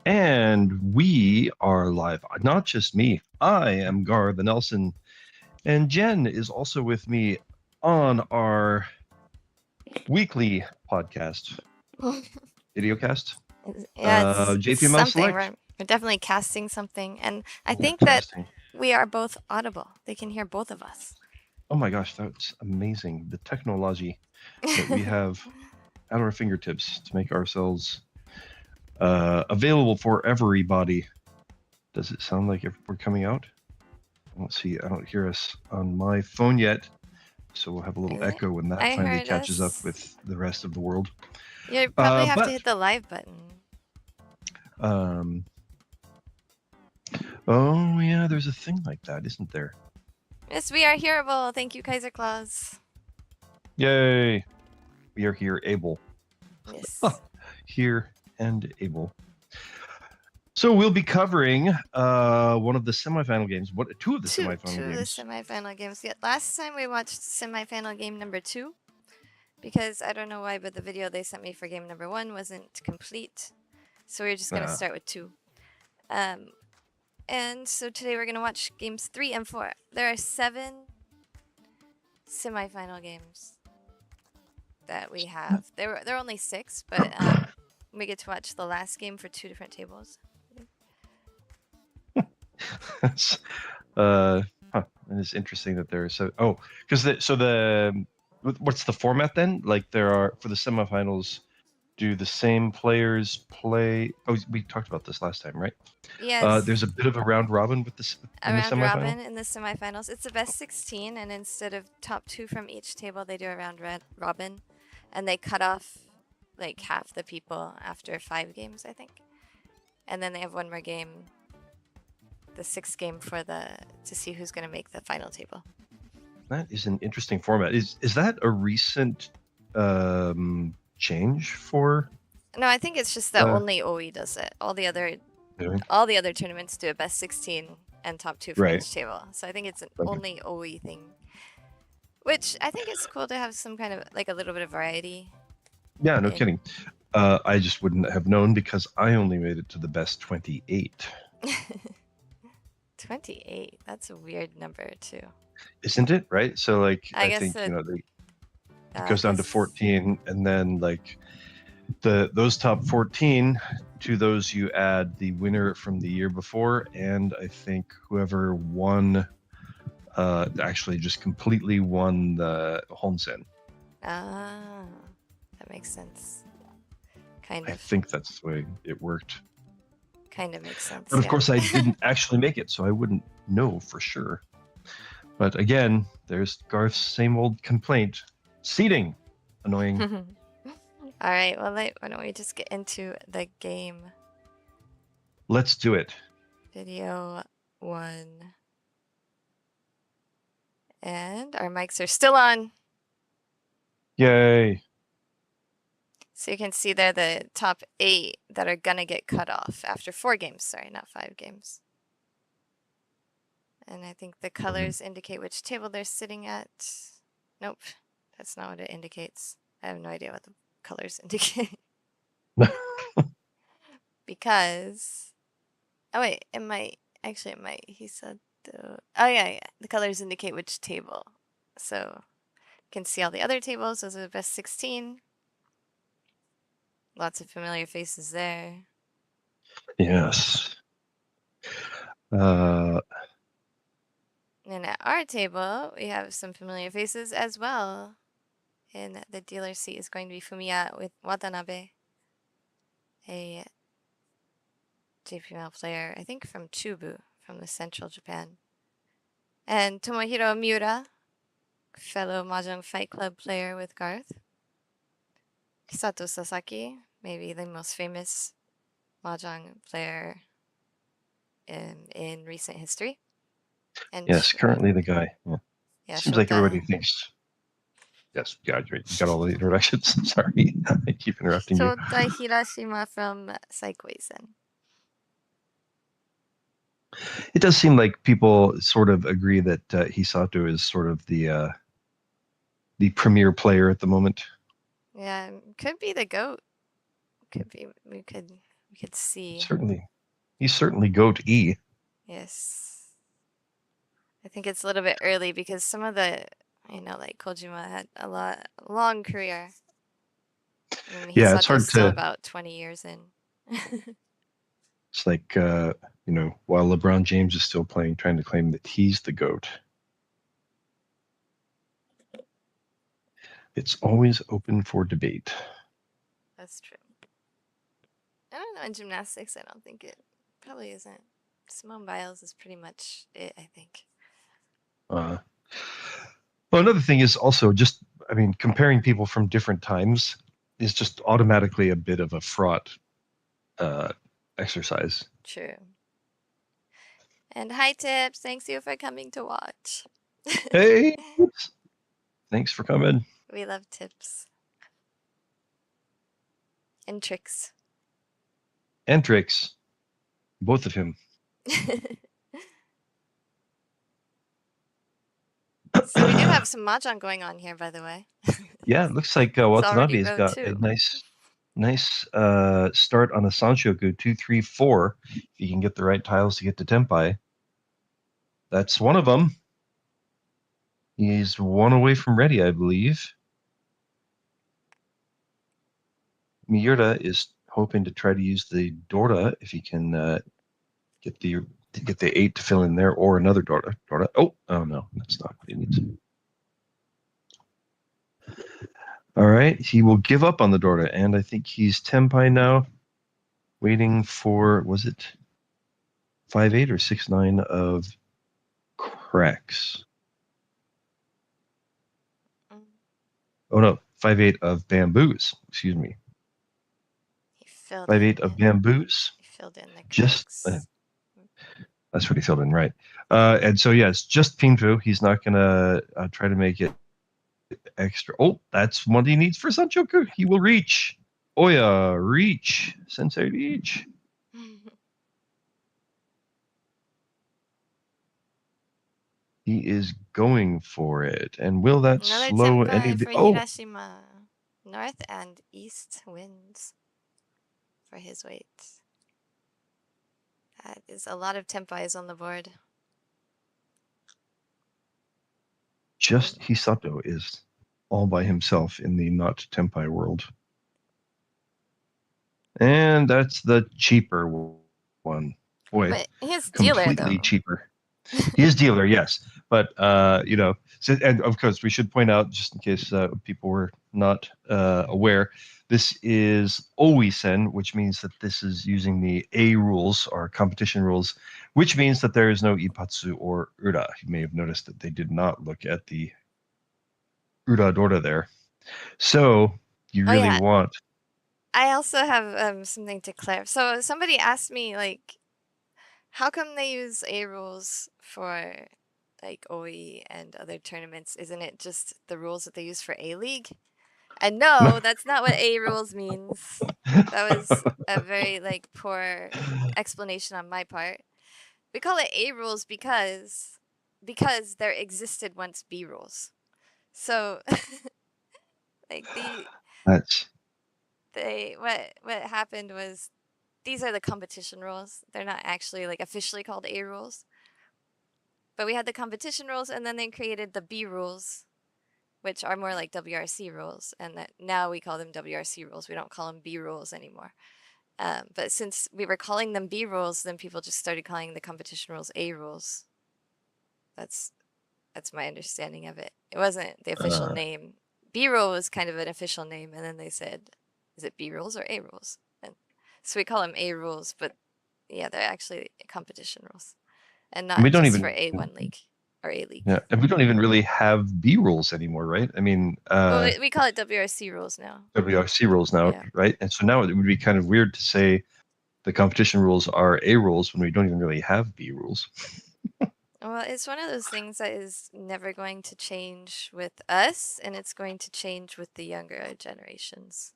And we are live. Not just me. I am Garthe Nelson, and Jenn is also with me on our weekly podcast, videocast, Yeah, it's JPML something. Select. We're definitely casting something, and I Yeah, think that casting. we are both audible. They can hear both of us. Oh my gosh, that's amazing. The technology that we have at our fingertips to make ourselves available for everybody. Does it sound like we're coming out? I don't see. I don't hear us on my phone yet. So we'll have a little Really? echo when that I finally heard catches up us. with the rest of the world. You probably have to But hit the live button. um, oh yeah, there's a thing like that, isn't there? Yes, we are hearable. Thank you, Kaiser Claus. Yay! We are here, able. Yes. Here and able. So we'll be covering one of the semifinal games. Two of the semifinal games. Two of the semifinal games. Yeah, last time we watched semifinal game number 2, because I don't know why, but the video they sent me for game number 1 wasn't complete. So we're just gonna start with 2. And so today we're gonna watch games 3 and 4. There are 7 semifinal games that we have. There are only 6, but we get to watch the last game for 2 different tables. It's interesting that there are so. Oh, because what's the format then? Like there are for the semifinals. Do the same players play? Oh, we talked about this last time, right? Yes. There's a bit of a round robin with this in the semifinal. Robin in the semifinals. It's a best 16, and instead of top 2 from each table, they do a round robin, and they cut off like half the people after 5 games, I think, and then they have one more game, the 6th game to see who's going to make the final table. That is an interesting format. Is that a recent change for? No, I think it's just that only OE does it. All the other tournaments do a best 16 and top 2 from each table. So I think it's an only OE thing, which I think it's cool to have some kind of like a little bit of variety. Yeah, no kidding. I just wouldn't have known because I only made it to the best 28. 28. That's a weird number too. Isn't it? Right. So like I guess think it goes down to 14, and then like those top 14, to those you add the winner from the year before, and I think whoever won actually just completely won the Honsen. Ah, that makes sense. Kind of. I think that's the way it worked. Kind of makes sense. But of course I didn't actually make it, so I wouldn't know for sure. But again, there's Garth's same old complaint. Seating. Annoying. All right, well, why don't we just get into the game? Let's do it. Video 1. And our mics are still on. Yay. So you can see there the top 8 that are gonna get cut off after 4 games. Sorry, not 5 games. And I think the colors indicate which table they're sitting at. Nope, that's not what it indicates. I have no idea what the colors indicate. Because, oh wait, he said, oh yeah, the colors indicate which table. So you can see all the other tables. Those are the best 16. Lots of familiar faces there. Yes. And at our table, we have some familiar faces as well. In the dealer seat is going to be Fumiya with Watanabe, a JPML player, I think from Chubu, from the central Japan. And Tomohiro Miura, fellow Mahjong Fight Club player with Garthe. Hisato Sasaki, maybe the most famous Mahjong player in recent history. And yes, currently the guy. Yeah, seems like everybody thinks. Yes, you got all the introductions. Sorry, I keep interrupting you. Shota Hirashima from Saikoi-sen. It does seem like people sort of agree that Hisato is sort of the premier player at the moment. Yeah, could be the GOAT. We could we could see. He's certainly GOAT E. Yes. I think it's a little bit early because some of the, like Kojima had a long career. And Yeah, it's hard Hisato's still to. about 20 years in. It's like while LeBron James is still playing, trying to claim that he's the GOAT. It's always open for debate. That's true. I don't know, in gymnastics, I don't think it probably isn't. Simone Biles is pretty much it, I think. Well, another thing is also just, comparing people from different times is just automatically a bit of a fraught exercise. True. And hi, Tips. Thanks you for coming to watch. Hey, thanks for coming. We love Tips. And Tricks. And Tricks. Both of him. So we do have some Mahjong going on here, by the way. Yeah, it looks like Watanabe's got a nice start on a Sanshoku 2-3-4. If you can get the right tiles to get to Tenpai. That's one of them. He's one away from ready, I believe. Miura is hoping to try to use the Dora if he can get the 8 to fill in there, or another Dora. Oh no, that's not what he needs. All right, he will give up on the Dora, and I think he's Tenpai now, waiting for, was it 5-8 or 6-9 of cracks? Oh no, 5-8 of bamboos. Excuse me. 5-8 of bamboos. He filled in the cracks. That's what he filled in, right? And so yeah, it's just Pinfu. He's not gonna try to make it extra. Oh, that's what he needs for Sanchoku. He will reach. Oya, reach. Sensei, reach. He is going for it. And will that slow any of the... Hirashima. North and east winds for his weight. That is a lot of Tenpais on the board. Just Hisato is all by himself in the not Tenpai world. And that's the cheaper one. Boy, but his dealer, completely though. Cheaper. He is dealer, yes. But, and of course, we should point out, just in case people were not aware, this is Oisen, which means that this is using the A rules, or competition rules, which means that there is no Ipatsu or Ura. You may have noticed that they did not look at the Ura Dora there. So you really want... I also have something to clarify. So somebody asked me, how come they use A rules for OE and other tournaments? Isn't it just the rules that they use for A-League? And no, that's not what A rules means. That was a very poor explanation on my part. We call it A rules because there existed once B rules. So what happened was, these are the competition rules. They're not actually officially called A rules. But we had the competition rules, and then they created the B rules, which are more like WRC rules, and that now we call them WRC rules. We don't call them B rules anymore. But since we were calling them B rules, then people just started calling the competition rules A rules. That's my understanding of it. It wasn't the official name. B rule was kind of an official name, and then they said, is it B rules or A rules? And so we call them A rules, but yeah, they're actually competition rules, and not just for A1 league or A league. Yeah, and we don't even really have B rules anymore, right? I mean, well, we call it WRC rules now. WRC rules now, yeah. Right? And so now it would be kind of weird to say the competition rules are A rules when we don't even really have B rules. Well, it's one of those things that is never going to change with us, and it's going to change with the younger generations.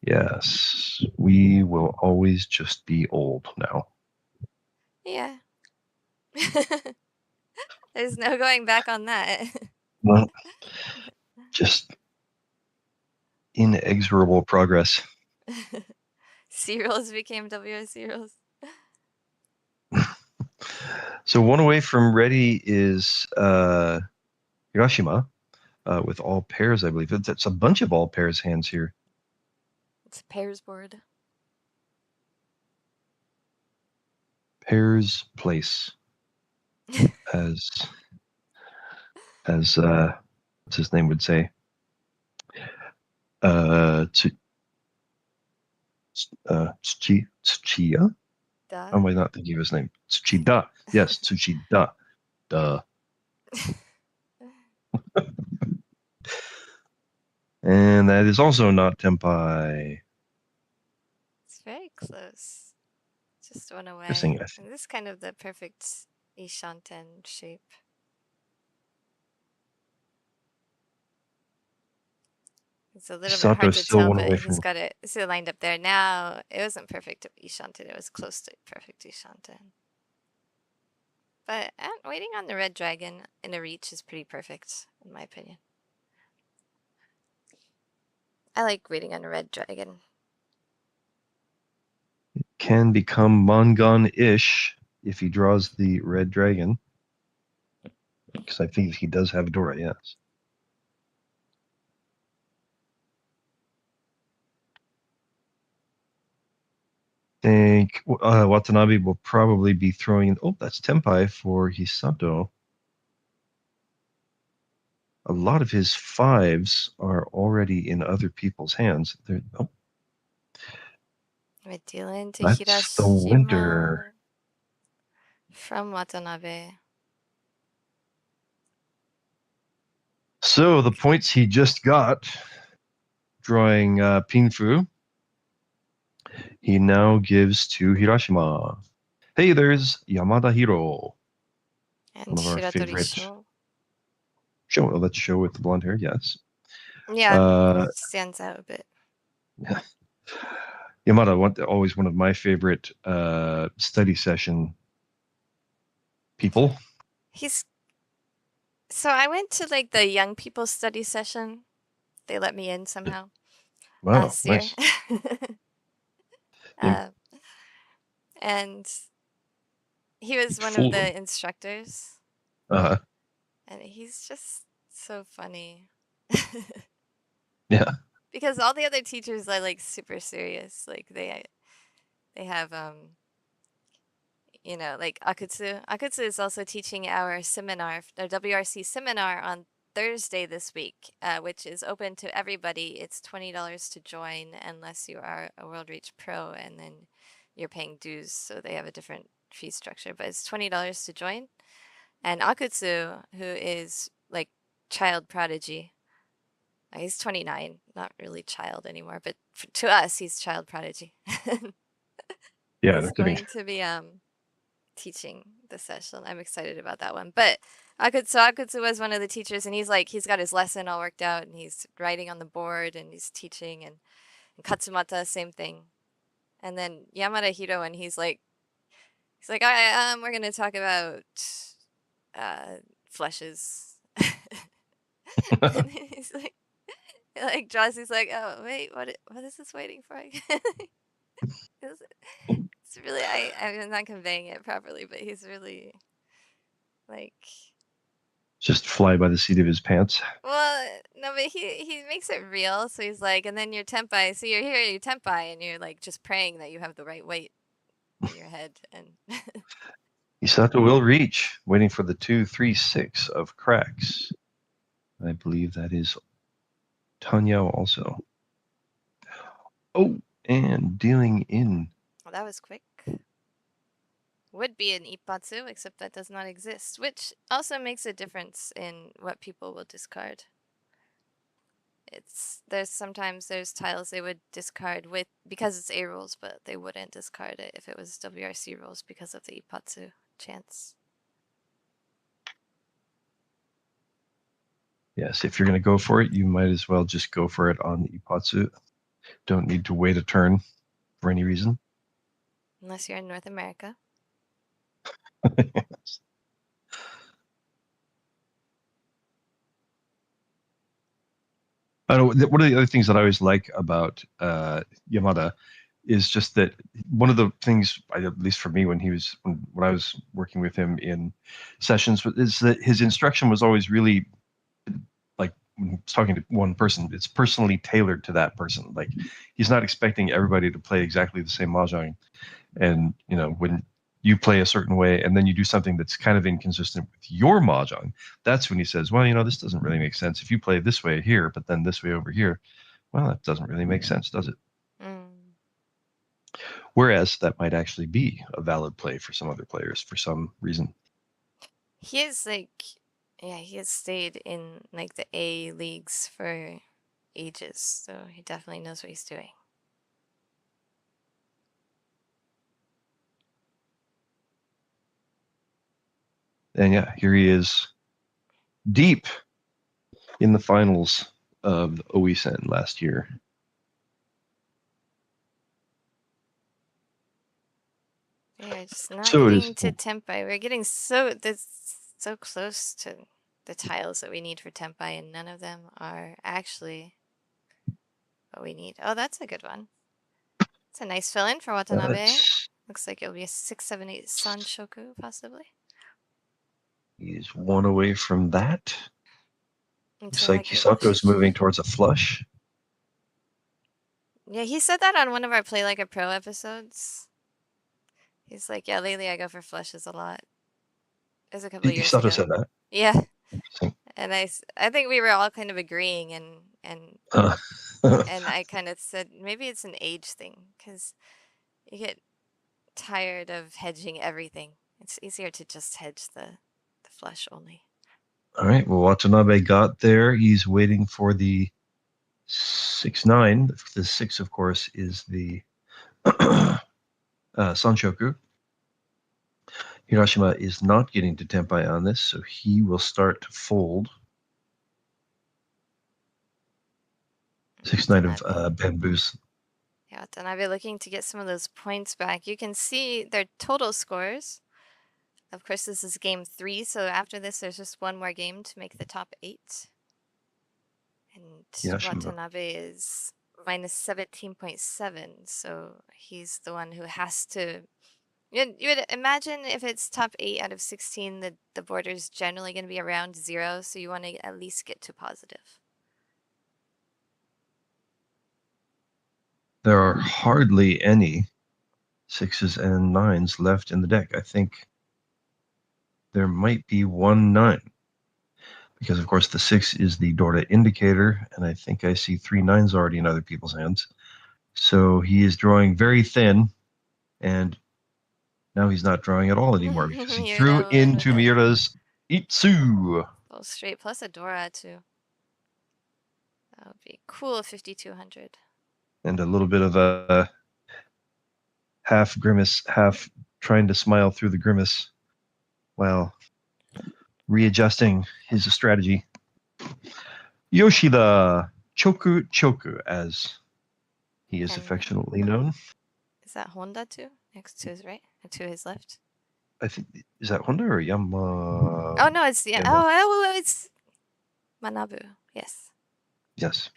Yes, we will always just be old now. Yeah. There's no going back on that. Well, just inexorable progress. C rolls became WRC rolls. So one away from ready is Hirashima with all pairs, I believe. That's a bunch of all pairs hands here. It's a pairs board. Pairs place. as what's his name would say. Tsuchiya? Duh. How am I not thinking of his name? Tsuchida. Yes, Tsuchida. Duh. And that is also not Tenpai. It's very close. Just one away. Missing, And this is kind of the perfect Ishanten shape. It's a little bit hard to still tell, one but away he's from. got it. See it lined up there. Now, it wasn't perfect Ishanten. It was close to perfect Ishanten. But waiting on the red dragon in a reach is pretty perfect, in my opinion. I like waiting on a red dragon. It can become Mongon-ish if he draws the red dragon. Because I think he does have Dora, yes. I think Watanabe will probably be throwing in. Oh, that's Tenpai for Hisato. A lot of his fives are already in other people's hands. We're dealing to That's the Hirashima winter. from Watanabe. So the points he just got, drawing Pinfu, he now gives to Hirashima. Hey, there's Yamada Hiro. And One of our Shiratori favorite Sho. Sho. Oh, that's Sho with the blonde hair, yes. Yeah, stands out a bit. Yeah. Yamada, always one of my favorite study session people. So I went to like the young people study session. They let me in somehow. Wow, Last year. nice. And he was one of the instructors. Uh-huh. And he's just so funny. Yeah. Because all the other teachers are like super serious. Like they have like Akutsu. Akutsu is also teaching our seminar, our WRC seminar on Thursday this week, which is open to everybody. It's $20 to join unless you are a World Reach Pro, and then you're paying dues, so they have a different fee structure. But it's $20 to join. And Akutsu, who is like child prodigy, he's 29, not really child anymore, but to us, he's child prodigy. Yeah, he's going to be teaching the session. I'm excited about that one. But Akutsu was one of the teachers, and he's got his lesson all worked out, and he's writing on the board, and he's teaching, and Katsumata, same thing. And then Yamada Hiro, and he's like, we're gonna talk about fleshes. And he's like draws. He's like, oh wait, what is this waiting for? It's really I'm not conveying it properly, but he's really like just fly by the seat of his pants. Well, no, but he makes it real. So he's like, and then your tenpai. So you're here, your tenpai, and you're like just praying that you have the right weight in your head. And Hisato will reach, waiting for the 2, 3, 6 of cracks. I believe that is Tanya also. Oh, and dealing in. Well, that was quick. Would be an ippatsu, except that does not exist, which also makes a difference in what people will discard. Sometimes there's tiles they would discard because it's A rules, but they wouldn't discard it if it was WRC rules because of the ippatsu chance. Yes, if you're going to go for it, you might as well just go for it on the ippatsu. Don't need to wait a turn for any reason. Unless you're in North America. Yes. One of the other things that I always like about Yamada is just that one of the things, at least for me, when I was working with him in sessions, is that his instruction was always really like when he's talking to one person, it's personally tailored to that person. Like he's not expecting everybody to play exactly the same mahjong. And when you play a certain way and then you do something that's kind of inconsistent with your mahjong, that's when he says, well, this doesn't really make sense. If you play this way here, but then this way over here, well, that doesn't really make sense, does it? Mm. Whereas that might actually be a valid play for some other players for some reason. He is he has stayed in like the A leagues for ages, so he definitely knows what he's doing. And yeah, here he is deep in the finals of Oisen last year. We are just not So it getting is. to Tenpai. We're getting so close to the tiles that we need for Tenpai, and none of them are actually what we need. Oh, that's a good one. It's a nice fill-in for Watanabe. Looks like it'll be a 678 Sanshoku, possibly. He's one away from that. Looks like Until Hisato's moving towards a flush. Yeah, he said that on one of our Play Like a Pro episodes. He's like, yeah, lately I go for flushes a lot. It was a couple of years Hisato ago. said that. Yeah, Interesting. and I think we were all kind of agreeing, and Uh, and I kind of said maybe it's an age thing because you get tired of hedging everything. It's easier to just hedge the flush only. all right. Well, Watanabe got there. He's waiting for the 6-9. The 6, of course, is the Sanshoku. Hirashima is not getting to Tenpai on this, so he will start to fold. 6-9 of bamboos. Yeah, Watanabe looking to get some of those points back. You can see their total scores. Of course, this is game 3, so after this, there's just one more game to make the top 8. And Hirashima. Watanabe is minus 17.7, so he's the one who has to. You would imagine if it's top 8 out of 16, the border is generally going to be around 0, so you want to at least get to positive. There are hardly any 6s and 9s left in the deck. I think there might be 1 9. Because, of course, the 6 is the Dora indicator, and I think I see 3 9s already in other people's hands. So he is drawing very thin, and now he's not drawing at all anymore because he threw into Miura's Itsu. Full straight plus a Dora, too. That would be cool, 5,200. And a little bit of a half grimace, half trying to smile through the grimace while readjusting his strategy. Yoshida Choku, as he is affectionately known. Is that Honda too? Next to his right? And to his left? I think, is that Honda or Yama? Oh, no, it's, yeah. Oh, it's Manabu. Yes. Yes.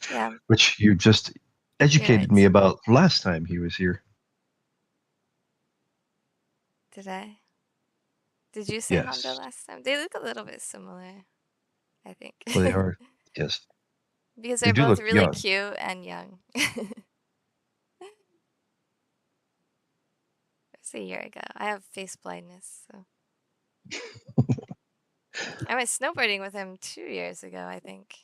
Yeah. Which you just educated me about last time he was here. Did I? Did you say Honda last time? They look a little bit similar, I think. Well, they are, yes. Because they're both really cute and young. It was a year ago. I have face blindness, so. I went snowboarding with him 2 years ago, I think.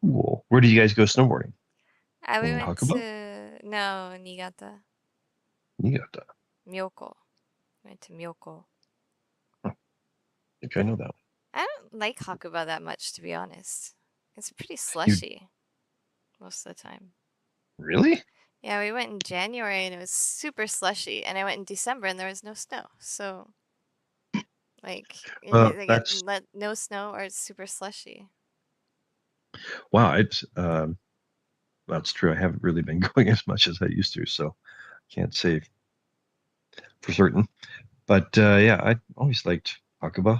Cool. Where did you guys go snowboarding? We went to Niigata. Niigata. Myoko. Went to Myoko. I think I know that one. I don't like Hakuba that much, to be honest. It's pretty slushy most of the time. Really? Yeah, we went in January and it was super slushy, and I went in December and there was no snow. So, like, that's no snow or it's super slushy. Wow, it's that's true. I haven't really been going as much as I used to, so can't say for certain. But yeah, I always liked Hakuba.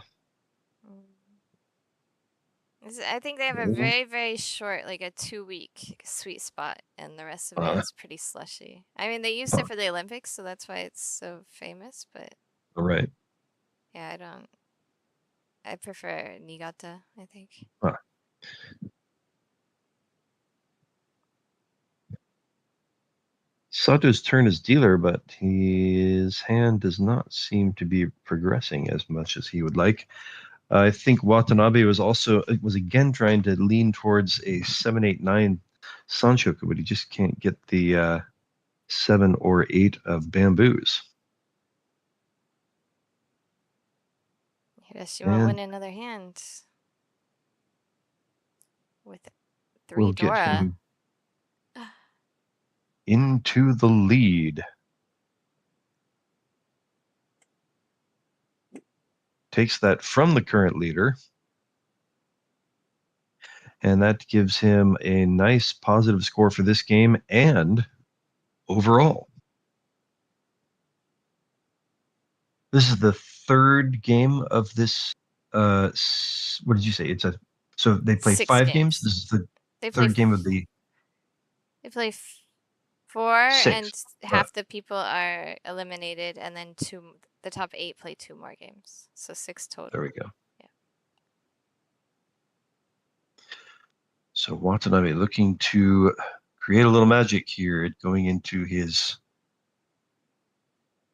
I think they have a Mhm. very, very short, like a 2-week sweet spot, and the rest of it is pretty slushy. I mean, they used it for the Olympics, so that's why it's so famous, but right. yeah, I prefer Niigata, I think. Huh. Sato's turn as dealer, but his hand does not seem to be progressing as much as he would like. I think Watanabe was again trying to lean towards a 7-8-9 Sanshoku, but he just can't get the 7 or 8 of bamboos. Hirashima win another hand with 3 we'll get Dora. him into the lead. Takes that from the current leader. And that gives him a nice positive score for this game and overall. This is the third game of this. What did you say? So they play 6 5 games. This is the third game of the. They play 4, 6. and half the people are eliminated, and then the top 8 play 2 more games, so 6 total. There we go. Yeah. So Watanabe looking to create a little magic here, going into his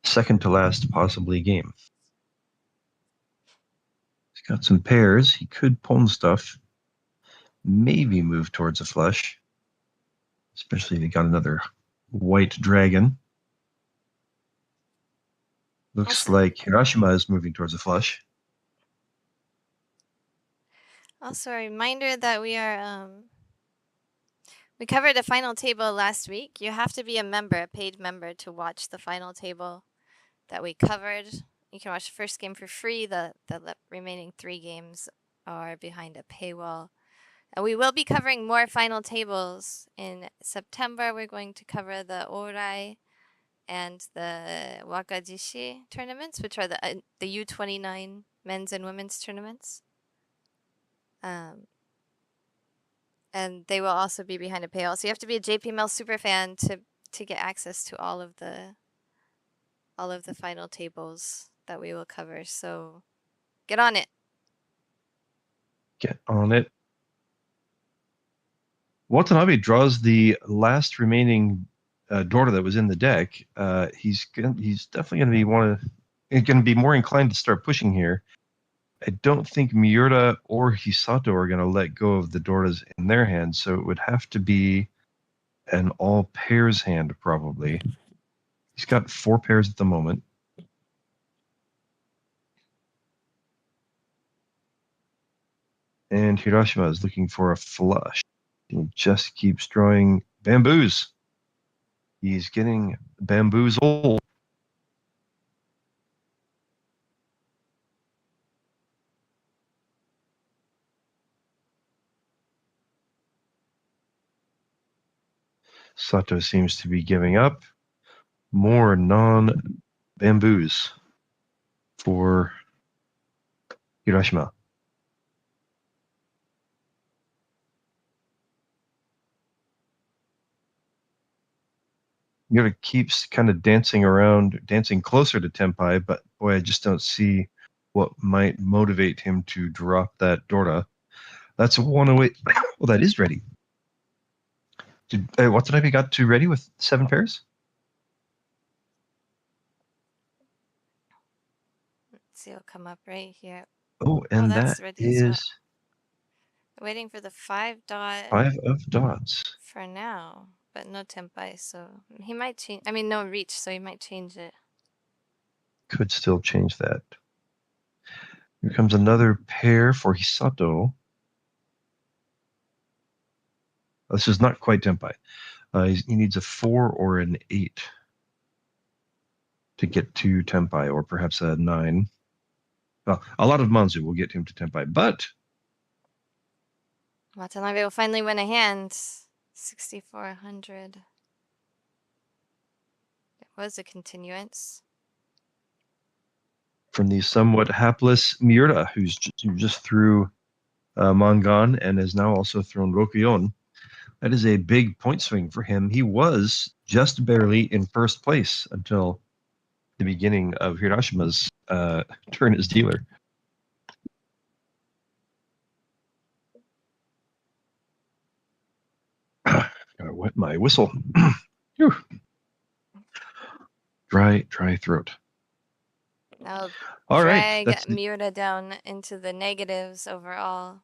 second to last possibly game. He's got some pairs. He could pawn stuff. Maybe move towards a flush, especially if he got another white dragon. Looks like Hirashima is moving towards a flush. Also, a reminder that we covered the final table last week. You have to be a paid member, to watch the final table that we covered. You can watch the first game for free. The remaining 3 games are behind a paywall. And we will be covering more final tables in September. We're going to cover the Orai and the Wakajishi tournaments, which are the U29 men's and women's tournaments. And they will also be behind a paywall. So you have to be a JPML superfan to get access to all of the final tables that we will cover. So get on it. Get on it. Watanabe draws the last remaining Dora that was in the deck. He's definitely going to be more inclined to start pushing here. I don't think Miura or Hisato are going to let go of the Doras in their hands, so it would have to be an all pairs hand probably. He's got 4 pairs at the moment. And Hirashima is looking for a flush. He just keeps drawing bamboos. He's getting bamboozled. Sato seems to be giving up. More non-bamboos for Hirashima. Miura keeps kind of dancing closer to Tenpai, but boy, I just don't see what might motivate him to drop that Dora. That's a 108. Well, that is ready. Watanabe got to ready with 7 pairs? Let's see, it'll come up right here. Oh, and that's that is waiting for the 5 dot. 5 of dots. For now, but no Tenpai, so he might change. I mean, no reach, so he might change it. Could still change that. Here comes another pair for Hisato. This is not quite Tenpai. He needs a 4 or an 8 to get to Tenpai, or perhaps a 9. Well, a lot of Manzu will get him to Tenpai, but Watanabe will finally win a hand. 6,400. It was a continuance. From the somewhat hapless Miura, who just threw Mangan and has now also thrown Rokuyon. That is a big point swing for him. He was just barely in first place until the beginning of Hirashima's turn as dealer. Gotta wet my whistle. Dry throat. Now All right, drag that's Miura down into the negatives overall.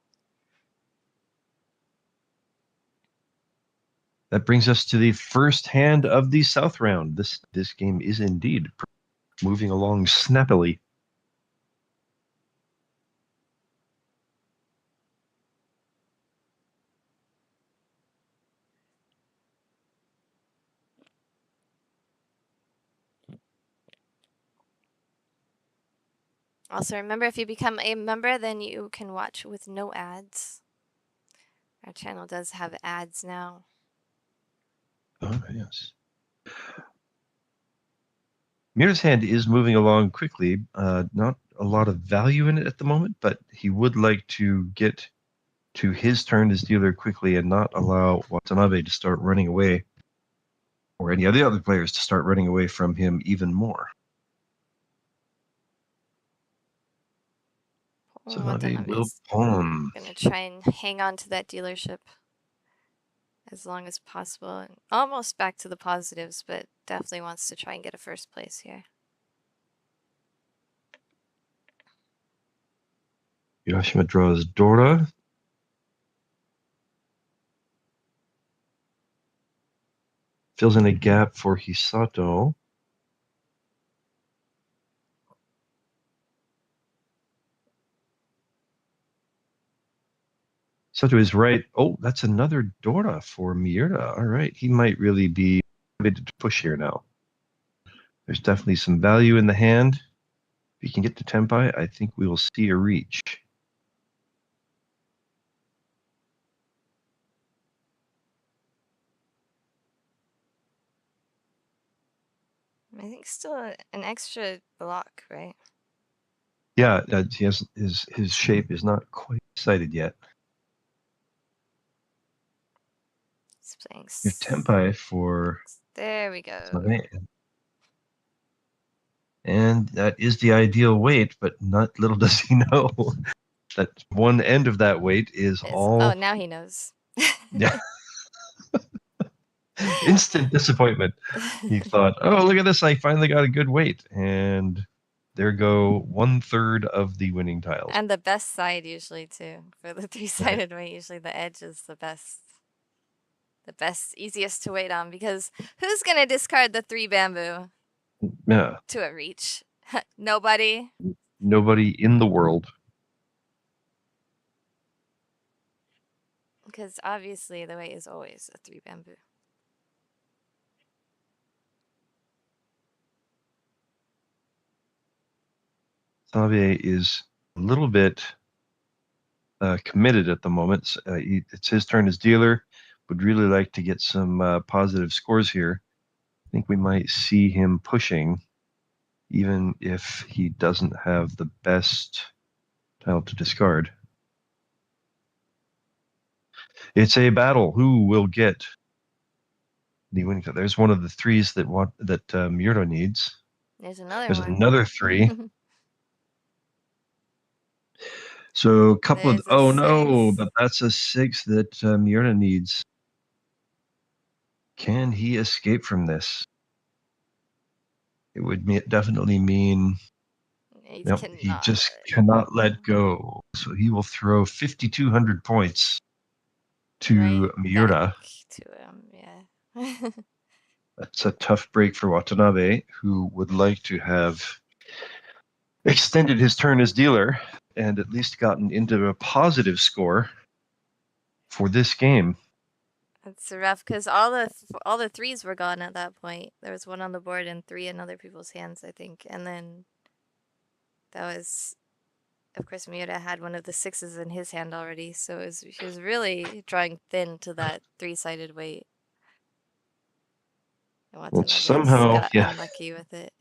That brings us to the first hand of the South round. This game is indeed moving along snappily. Also, remember, if you become a member, then you can watch with no ads. Our channel does have ads now. Oh, yes. Miura's hand is moving along quickly. Not a lot of value in it at the moment, but he would like to get to his turn as dealer quickly and not allow Watanabe to start running away, or any of the other players to start running away from him even more. Watanabe will palm. Gonna try and hang on to that dealership as long as possible, and almost back to the positives, but definitely wants to try and get a first place here. Hirashima draws Dora. Fills in a gap for Hisato. Hisato is right. Oh, that's another Dora for Miura. All right, he might really be ready to push here now. There's definitely some value in the hand. If he can get to Tenpai, I think we will see a reach. I think still an extra block, right? Yeah, he has his shape is not quite decided yet. He's playing. Your Tenpai for. There we go. And that is the ideal weight, but not little does he know that one end of that weight is all. Oh, now he knows. Yeah. Instant disappointment. He thought, oh, look at this. I finally got a good weight. And there go 1/3 of the winning tiles. And the best side usually too. For the three-sided weight, usually the edge is the best. The best, easiest to wait on, because who's going to discard the 3 bamboo? Yeah. To a reach? Nobody? Nobody in the world. Because obviously the weight is always a 3 bamboo. Xavier is a little bit committed at the moment. It's his turn as dealer. Would really like to get some positive scores here. I think we might see him pushing, even if he doesn't have the best tile to discard. It's a battle. Who will get the winning tile? There's one of the 3s that Miura needs. There's another There's one. another 3. So a couple of, oh no, but that's a 6 that Miura needs. Can he escape from this? It would definitely mean he just cannot let go. So he will throw 5,200 points to Miura. To him, yeah. That's a tough break for Watanabe, who would like to have extended his turn as dealer and at least gotten into a positive score for this game. That's rough, because all the 3s were gone at that point. There was 1 on the board and 3 in other people's hands, I think. And then that was, of course, Miura had one of the 6s in his hand already. So he was really drawing thin to that 3-sided weight. Well, somehow, got unlucky with it.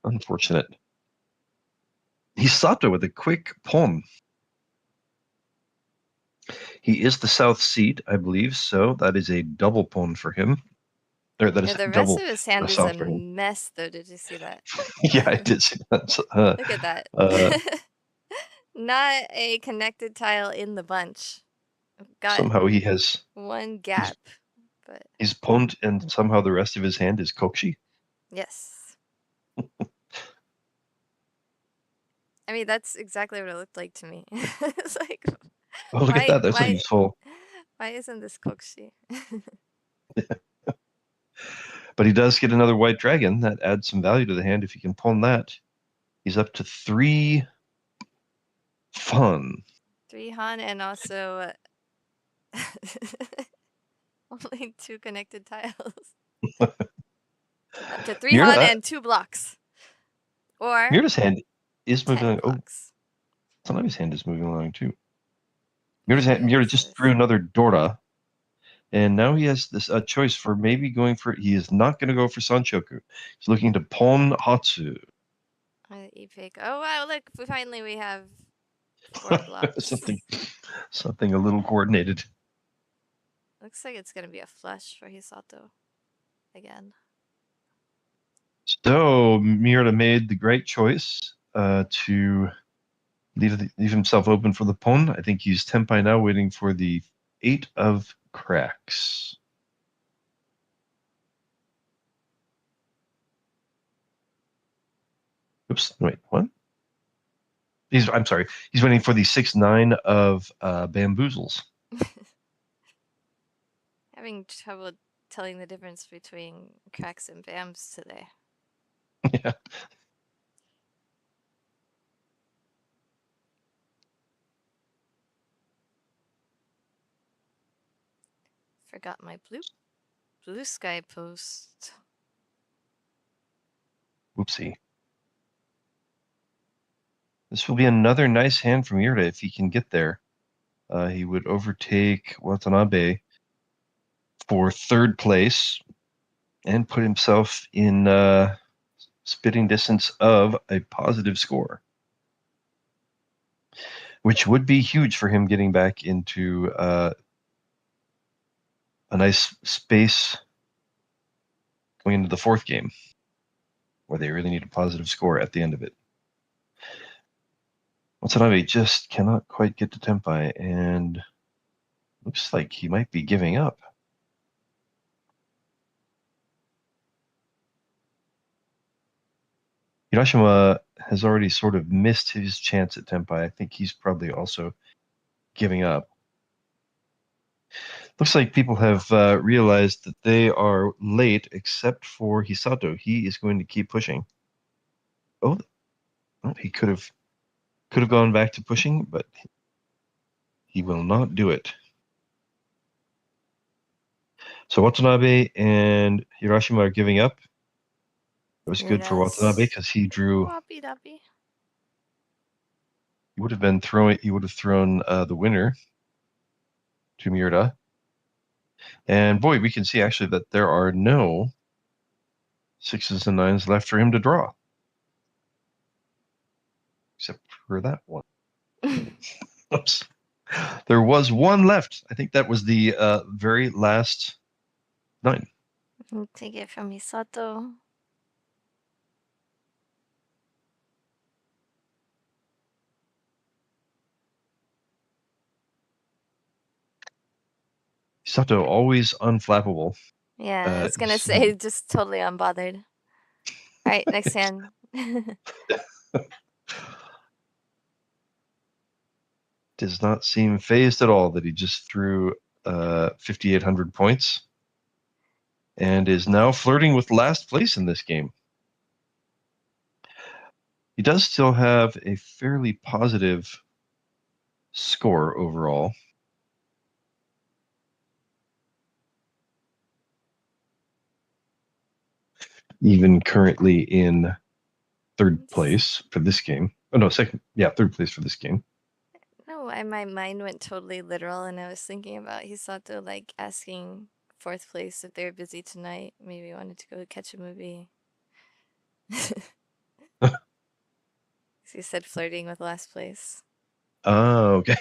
Unfortunate. Hisato with a quick palm. He is the south seat, I believe, so that is a double pawn for him. Or that is The rest double of his hand is a south for him. mess, though. Did you see that? Yeah, I did see that. Look at that. Uh, Not a connected tile in the bunch. Got somehow he has one gap, but he's pawned, and somehow the rest of his hand is kokshi. yes. I mean, that's exactly what it looked like to me. It's like, Oh, look at that! That's a useful. why isn't this kokshi? But he does get another white dragon. That adds some value to the hand if he can pawn that. He's up to 3 fun. 3 Han and also only 2 connected tiles. Up to 3 Han and 2 blocks. Or Miura's hand is moving 10 along. blocks. Oh, Watanabe's hand is moving along too. Miura just drew another Dora. And now he has this choice for maybe going for. He is not going to go for Sanchoku. He's looking to pawn Hatsu. E-pick. Oh wow! Look, finally we have 4 blocks. something a little coordinated. Looks like it's gonna be a flush for Hisato again. So Miura made the great choice to leave himself open for the pawn. I think he's tenpai now, waiting for the 8 of cracks. Oops, wait, what? I'm sorry. He's waiting for the 6-9 of bamboozles. Having trouble telling the difference between cracks and bams today. Yeah. Forgot my blue sky post. Whoopsie. This will be another nice hand from Miura if he can get there. He would overtake Watanabe for 3rd place and put himself in spitting distance of a positive score, which would be huge for him getting back into a nice space going into the 4th game, where they really need a positive score at the end of it. Watanabe just cannot quite get to tenpai, and looks like he might be giving up. Hirashima has already sort of missed his chance at tenpai. I think he's probably also giving up. Looks like people have realized that they are late, except for Hisato. He is going to keep pushing. Oh, he could have gone back to pushing, but he will not do it. So Watanabe and Hirashima are giving up. It was good for Watanabe because he drew. Woppy-doppy. He would have thrown the winner to Miura. And boy, we can see actually that there are no 6s and 9s left for him to draw. Except for that one. Oops. There was one left. I think that was the very last 9. I'll take it from Hisato. Hisato, always unflappable. Yeah, I was gonna say just totally unbothered. All right, next hand. Does not seem phased at all that he just threw 5,800 points and is now flirting with last place in this game. He does still have a fairly positive score overall. Even currently in 3rd place for this game. Oh no, 2nd. Yeah, 3rd place for this game. No, my mind went totally literal, and I was thinking about Hisato like asking 4th place if they're busy tonight. Maybe wanted to go catch a movie. He said flirting with last place. Oh, okay.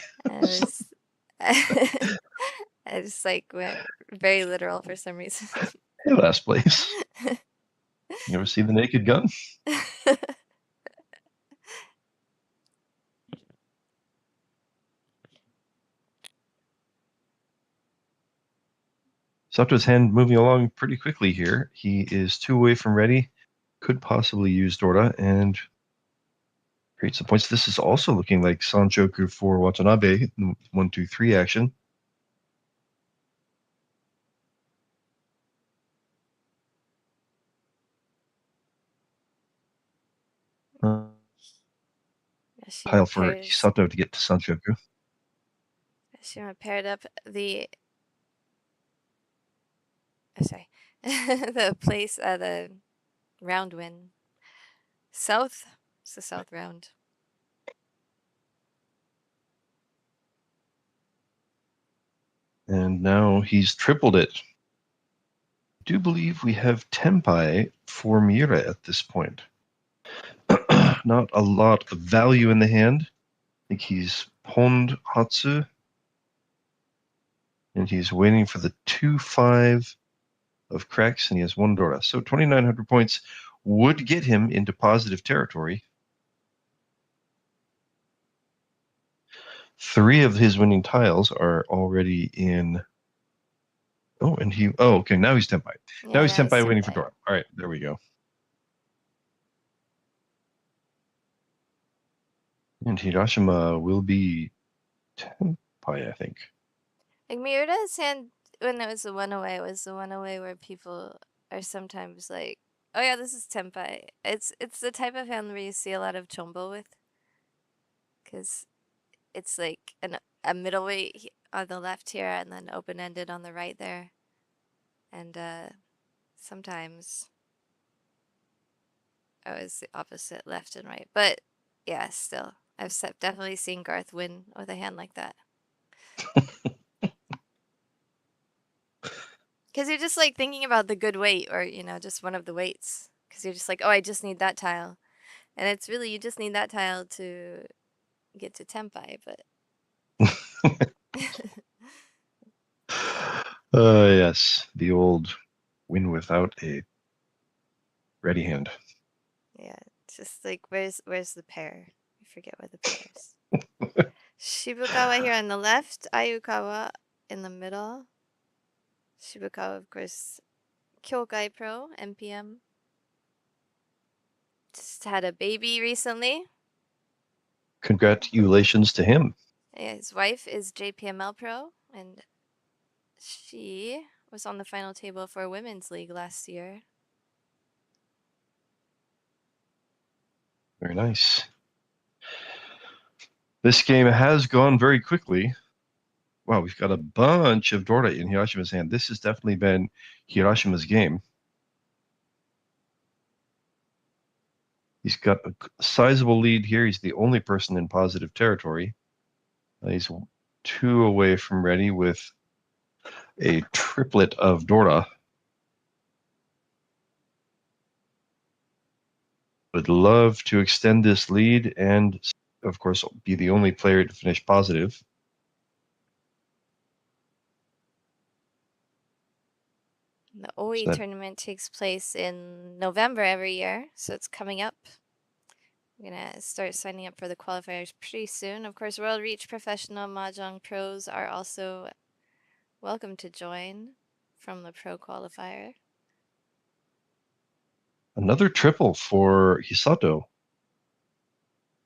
I just like went very literal for some reason. Hey, last place. You ever see The Naked Gun? Hisato's hand moving along pretty quickly here. He is 2 away from ready. Could possibly use Dora and create some points. This is also looking like Sanchoku for Watanabe. 1, 2, 3 action. Pile for Hisato to get to Sanchoku. Hirashima paired up the the place the round win. South. It's the south round. And now he's tripled it. I do believe we have Tenpai for Miura at this point. Not a lot of value in the hand. I think he's Pond Hatsu. And he's waiting for the 2-5 of cracks, and he has 1 Dora. So 2,900 points would get him into positive territory. 3 of his winning tiles are already in. Oh, and he. Oh, okay. Now he's Tenpai. Yeah, now he's Tenpai waiting for Dora. All right, there we go. And Hirashima will be Tenpai, I think. Like Miura's hand, when it was the one away, was the one away where people are sometimes like, "Oh yeah, this is Tenpai." It's the type of hand where you see a lot of chombo with, because it's like a middleweight on the left here, and then open ended on the right there, and sometimes I was the opposite, left and right. But yeah, still, I've definitely seen Garth win with a hand like that. Because you're just like thinking about the good weight, or just one of the weights. Because you're just like, oh, I just need that tile, and it's really you just need that tile to get to Tenpai. But yes, the old win without a ready hand. Yeah, it's just like where's the pair? I forget where the pair is. Shibukawa here on the left, Ayukawa in the middle. Shibukawa, of course, Kyokai Pro, NPM. Just had a baby recently. Congratulations to him. Yeah, his wife is JPML Pro, and she was on the final table for Women's League last year. Very nice. This game has gone very quickly. Wow, we've got a bunch of Dora in Hirashima's hand. This has definitely been Hirashima's game. He's got a sizable lead here. He's the only person in positive territory. He's 2 away from ready with a triplet of Dora. Would love to extend this lead and, of course, be the only player to finish positive. The OE tournament takes place in November every year, so it's coming up. I'm going to start signing up for the qualifiers pretty soon. Of course, World Reach Professional Mahjong Pros are also welcome to join from the Pro Qualifier. Another triple for Hisato.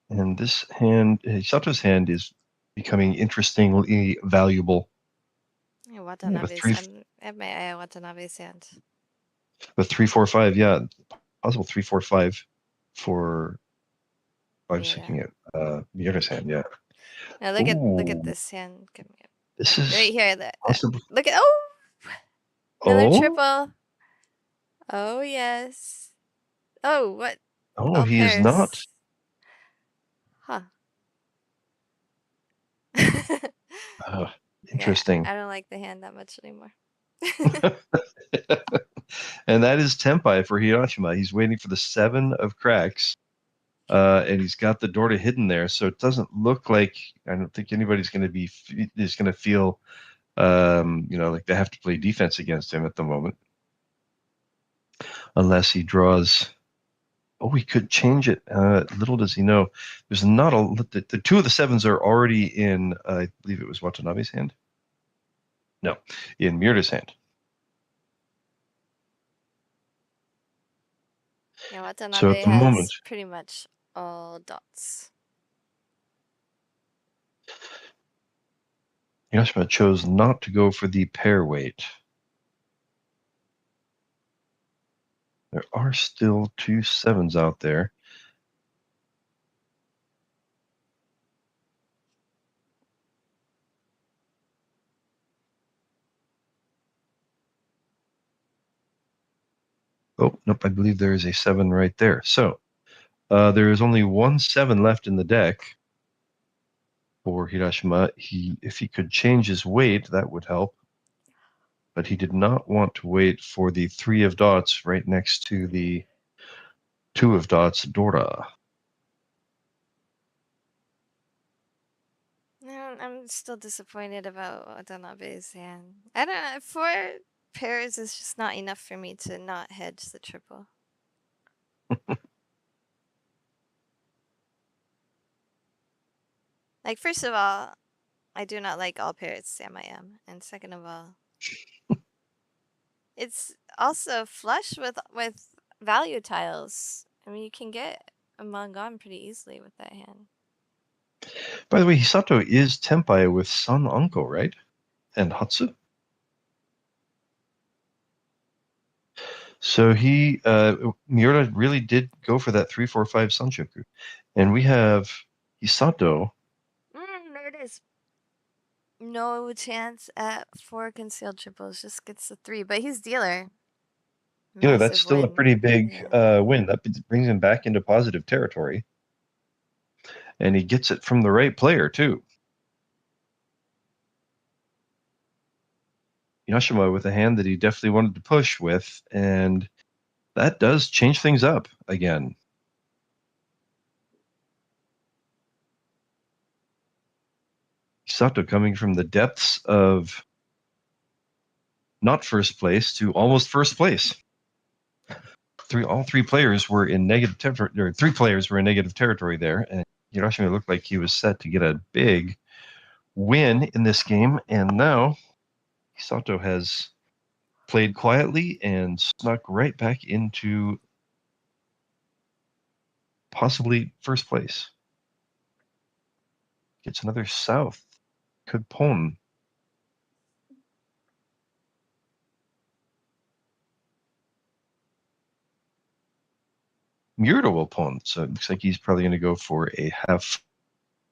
And this hand, Hisato's hand, is becoming interestingly valuable. Yeah, Watanabe's, I have my eye on Watanabe's hand. The 3-4-5, yeah. Possible 3-4-5 for. I was thinking it. Miura's hand, yeah. Now look at this hand coming up. This is right here. possible. Look at another triple. Oh yes. Oh what? Oh, all he pairs. is not. Huh. Interesting. Yeah, I don't like the hand that much anymore. And that is Tenpai for Hirashima. He's waiting for the 7 of cracks. and he's got the Dorta hidden there, so it doesn't look like, I don't think anybody's going to feel, like they have to play defense against him at the moment, unless he draws. Oh, he could change it. Little does he know, there's not the two of the sevens are already in. I believe it was Watanabe's hand. No, in Miura's hand. Yeah, Watanabe So at the has moment, pretty much all dots. Hirashima chose not to go for the pair weight. There are still two sevens out there. Oh, nope, I believe there is a seven right there. So there is only one seven left in the deck for Hirashima. If he could change his weight, that would help. But he did not want to wait for the three of dots right next to the two of dots, Dora. No, I'm still disappointed about Watanabe's hand. I don't know. 4 pairs is just not enough for me to not hedge the triple. Like, first of all, I do not like all pairs Sam I am. And second of all, it's also flush with value tiles. I mean, you can get a Mangan pretty easily with that hand. By the way, Hisato is Tenpai with Sun Uncle, right? And Hatsu. So Miura really did go for that 3-4-5 Sanchoku. And we have Hisato. There it is. No chance at 4 concealed triples. Just gets the 3. But he's dealer. That's still a win. pretty big Yeah. win. That brings him back into positive territory. And he gets it from the right player, too. Yashima with a hand that he definitely wanted to push with, and that does change things up again. Hisato coming from the depths of not first place to almost first place. All three players were in negative territory, or 3 players were in negative territory there, and Hiroshima looked like he was set to get a big win in this game, and now Hisato has played quietly and snuck right back into possibly first place. Gets another south. Could pwn. Miura will pwn, so it looks like he's probably going to go for a half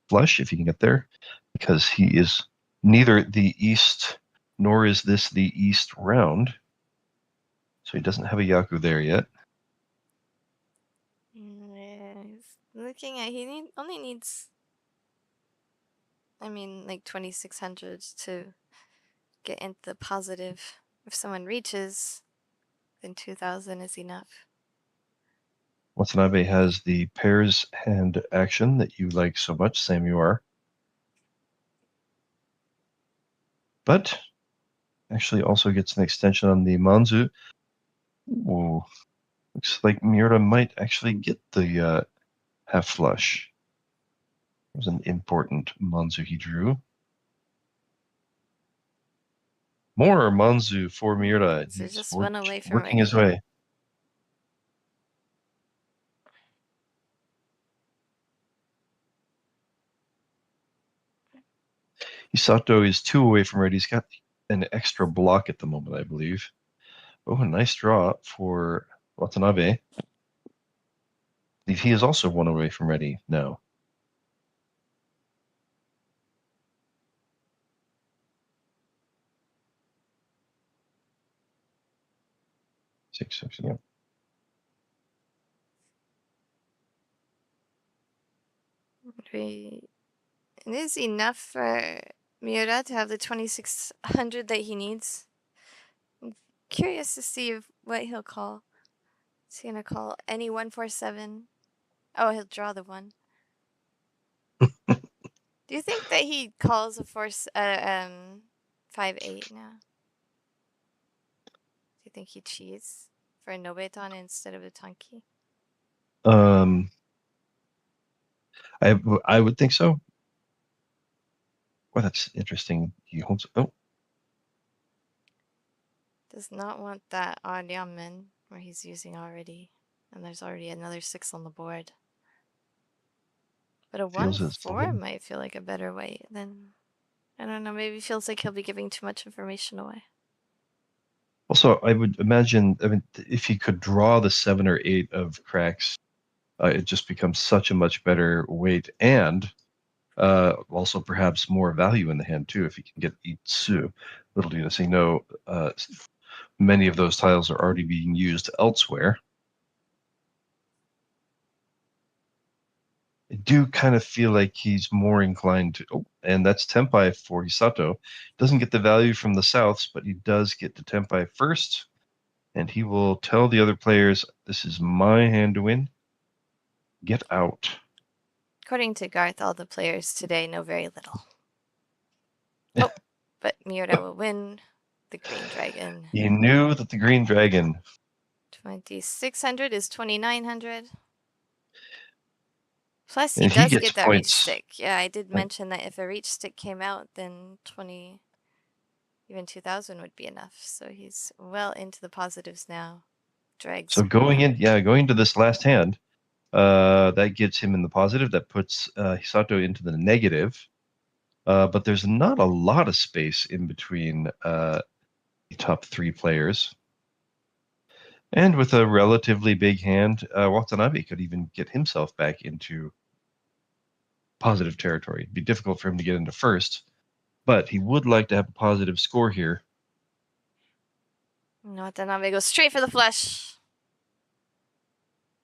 flush if he can get there, because he is neither the east nor is this the east round, so he doesn't have a Yaku there yet. Yeah, he's looking at only needs, I mean, like 2600 to get into the positive. If someone reaches, then 2000 is enough. Watanabe has the pairs hand action that you like so much, Sam. You are, but actually also gets an extension on the Manzu. Ooh, looks like Miura might actually get the half flush. It was an important Manzu he drew. More Manzu for Miura. So He's just one away from working his ready. way. Hisato is 2 away from ready. He's got an extra block at the moment, I believe. Oh, a nice draw for Watanabe. He is also 1 away from ready now. Six, yeah. It is enough for Miura to have the 2600 that he needs. I'm curious to see what he'll call. Is he gonna call any 147 Oh, he'll draw the 1. Do you think that he calls a force 5-8 now? Do you think he cheats for a Nobeton instead of a Tanki? I would think so. Well, that's interesting. He holds. Oh, Does not want that odd Yamen where he's using already. And there's already another 6 on the board. But a feels as 1-4 might feel like a better weight than, I don't know, maybe feels like he'll be giving too much information away. Also, I would imagine, I mean, if he could draw the 7 or 8 of cracks, it just becomes such a much better weight, and also perhaps more value in the hand too if he can get Itsu. Little do you say no, many of those tiles are already being used elsewhere. I do kind of feel like he's more inclined to, and that's Tempai for Hisato. Doesn't get the value from the Souths, but he does get to Tempai first, and he will tell the other players, this is my hand to win. Get out. According to Garthe, all the players today know very little. Oh, but Miura will win the Green Dragon. You knew that the Green Dragon. 2,600 is 2,900. Plus, he And he does gets get that reach points. stick. Yeah, I did mention that if a reach stick came out, then 20, even 2,000 would be enough. So he's well into the positives now. Drags. So going into this last hand, that gets him in the positive. That puts Hisato into the negative. But there's not a lot of space in between the top 3 players. And with a relatively big hand, Watanabe could even get himself back into positive territory. It'd be difficult for him to get into first, but he would like to have a positive score here. Watanabe goes straight for the flush.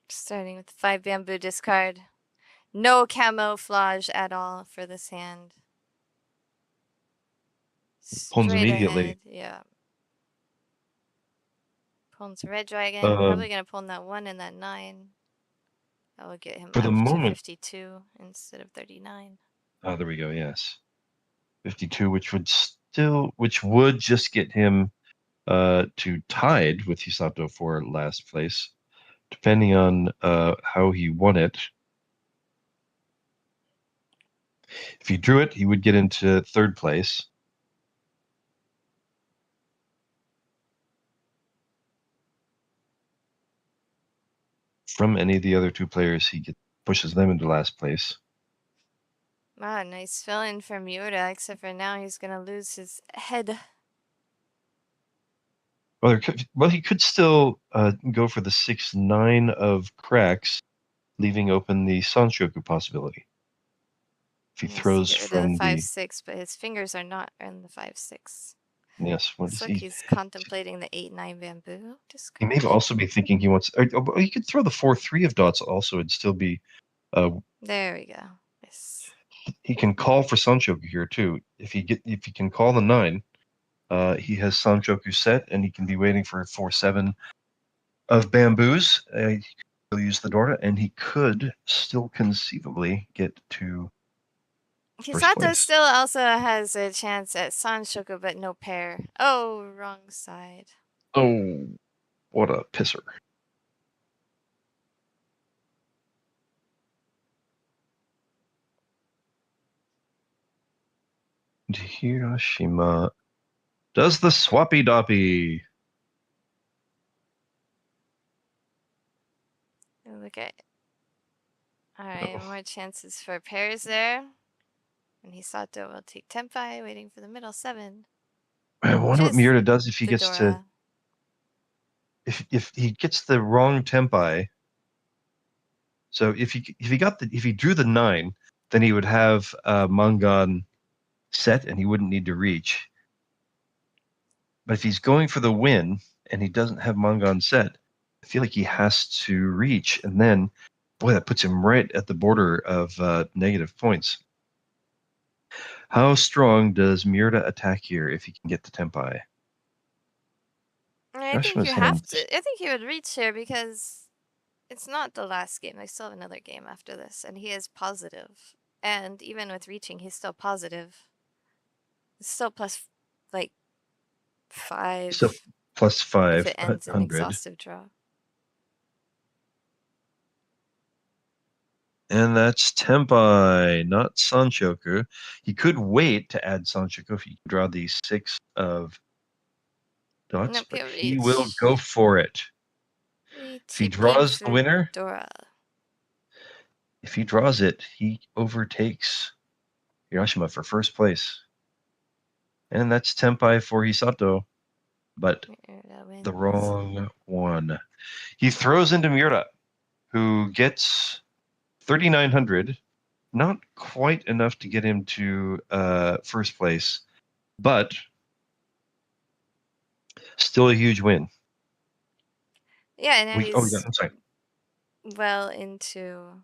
Starting with 5 bamboo discard. No camouflage at all for this hand. Pulls immediately. Ahead. Yeah. Pulls Red Dragon. Probably going to pull in that 1 and that 9. That will get him for up the to moment, 52 instead of 39. Oh, there we go. Yes, 52, which would just get him to tied with Hisato for last place, depending on how he won it. If he drew it, he would get into 3rd place. From any of the other 2 players, he pushes them into last place. Wow, nice fill-in for Miura, except for now he's going to lose his head. Well, he could still go for the 6-9 of cracks, leaving open the Sanshoku possibility. If he throws from the 5-6, but his fingers are not in the 5-6. Yes, what is he? He's contemplating the 8-9 bamboo. He may also be thinking he wants. He could throw the 4-3 of dots also. It'd still be. There we go. Yes. He can call for Sanshoku here too. If he can call the 9, he has Sanshoku set, and he can be waiting for 4-7 of bamboos. He could use the Dora, and he could still conceivably get to. Hisato still also has a chance at Sanshoku, but no pair. Oh, wrong side. Oh, what a pisser. Hirashima does the swappy doppy. Look at. Alright, more chances for pairs there. And Hisato will take Tempai, waiting for the middle 7. I wonder what Miura does if he gets to. If he gets the wrong Tempai. So if he drew the 9, then he would have Mangan set and he wouldn't need to reach. But if he's going for the win and he doesn't have Mangan set, I feel like he has to reach, and then, boy, that puts him right at the border of negative points. How strong does Miura attack here if he can get the Tempai? I think you have to. I think he would reach here because it's not the last game. I still have another game after this, and he is positive. And even with reaching, he's still positive. It's still plus, like, 5 So plus if it ends in 500. exhaustive draw. And that's Tenpai, not Sanshoku. He could wait to add Sanshoku if he draw the 6 of dots, Nope, but he'll he will reach. go for it. If he draws the winner, Dora. if he draws it, he overtakes Hirashima for first place. And that's Tenpai for Hisato, but the wrong one. He throws into Miura, who gets 3,900. Not quite enough to get him to first place, but still a huge win. Yeah, and now he's I'm sorry. well into.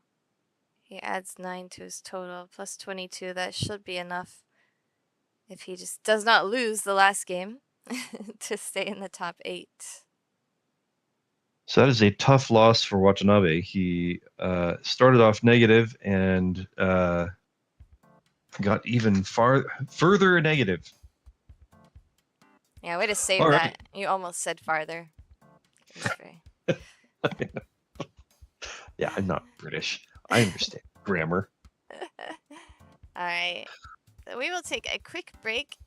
He adds 9 to his total, plus 22. That should be enough if he just does not lose the last game to stay in the top 8. So that is a tough loss for Watanabe. He started off negative and got even further negative. Yeah, way to save All that. right. You almost said farther. Yeah, I'm not British. I understand grammar. All right. So we will take a quick break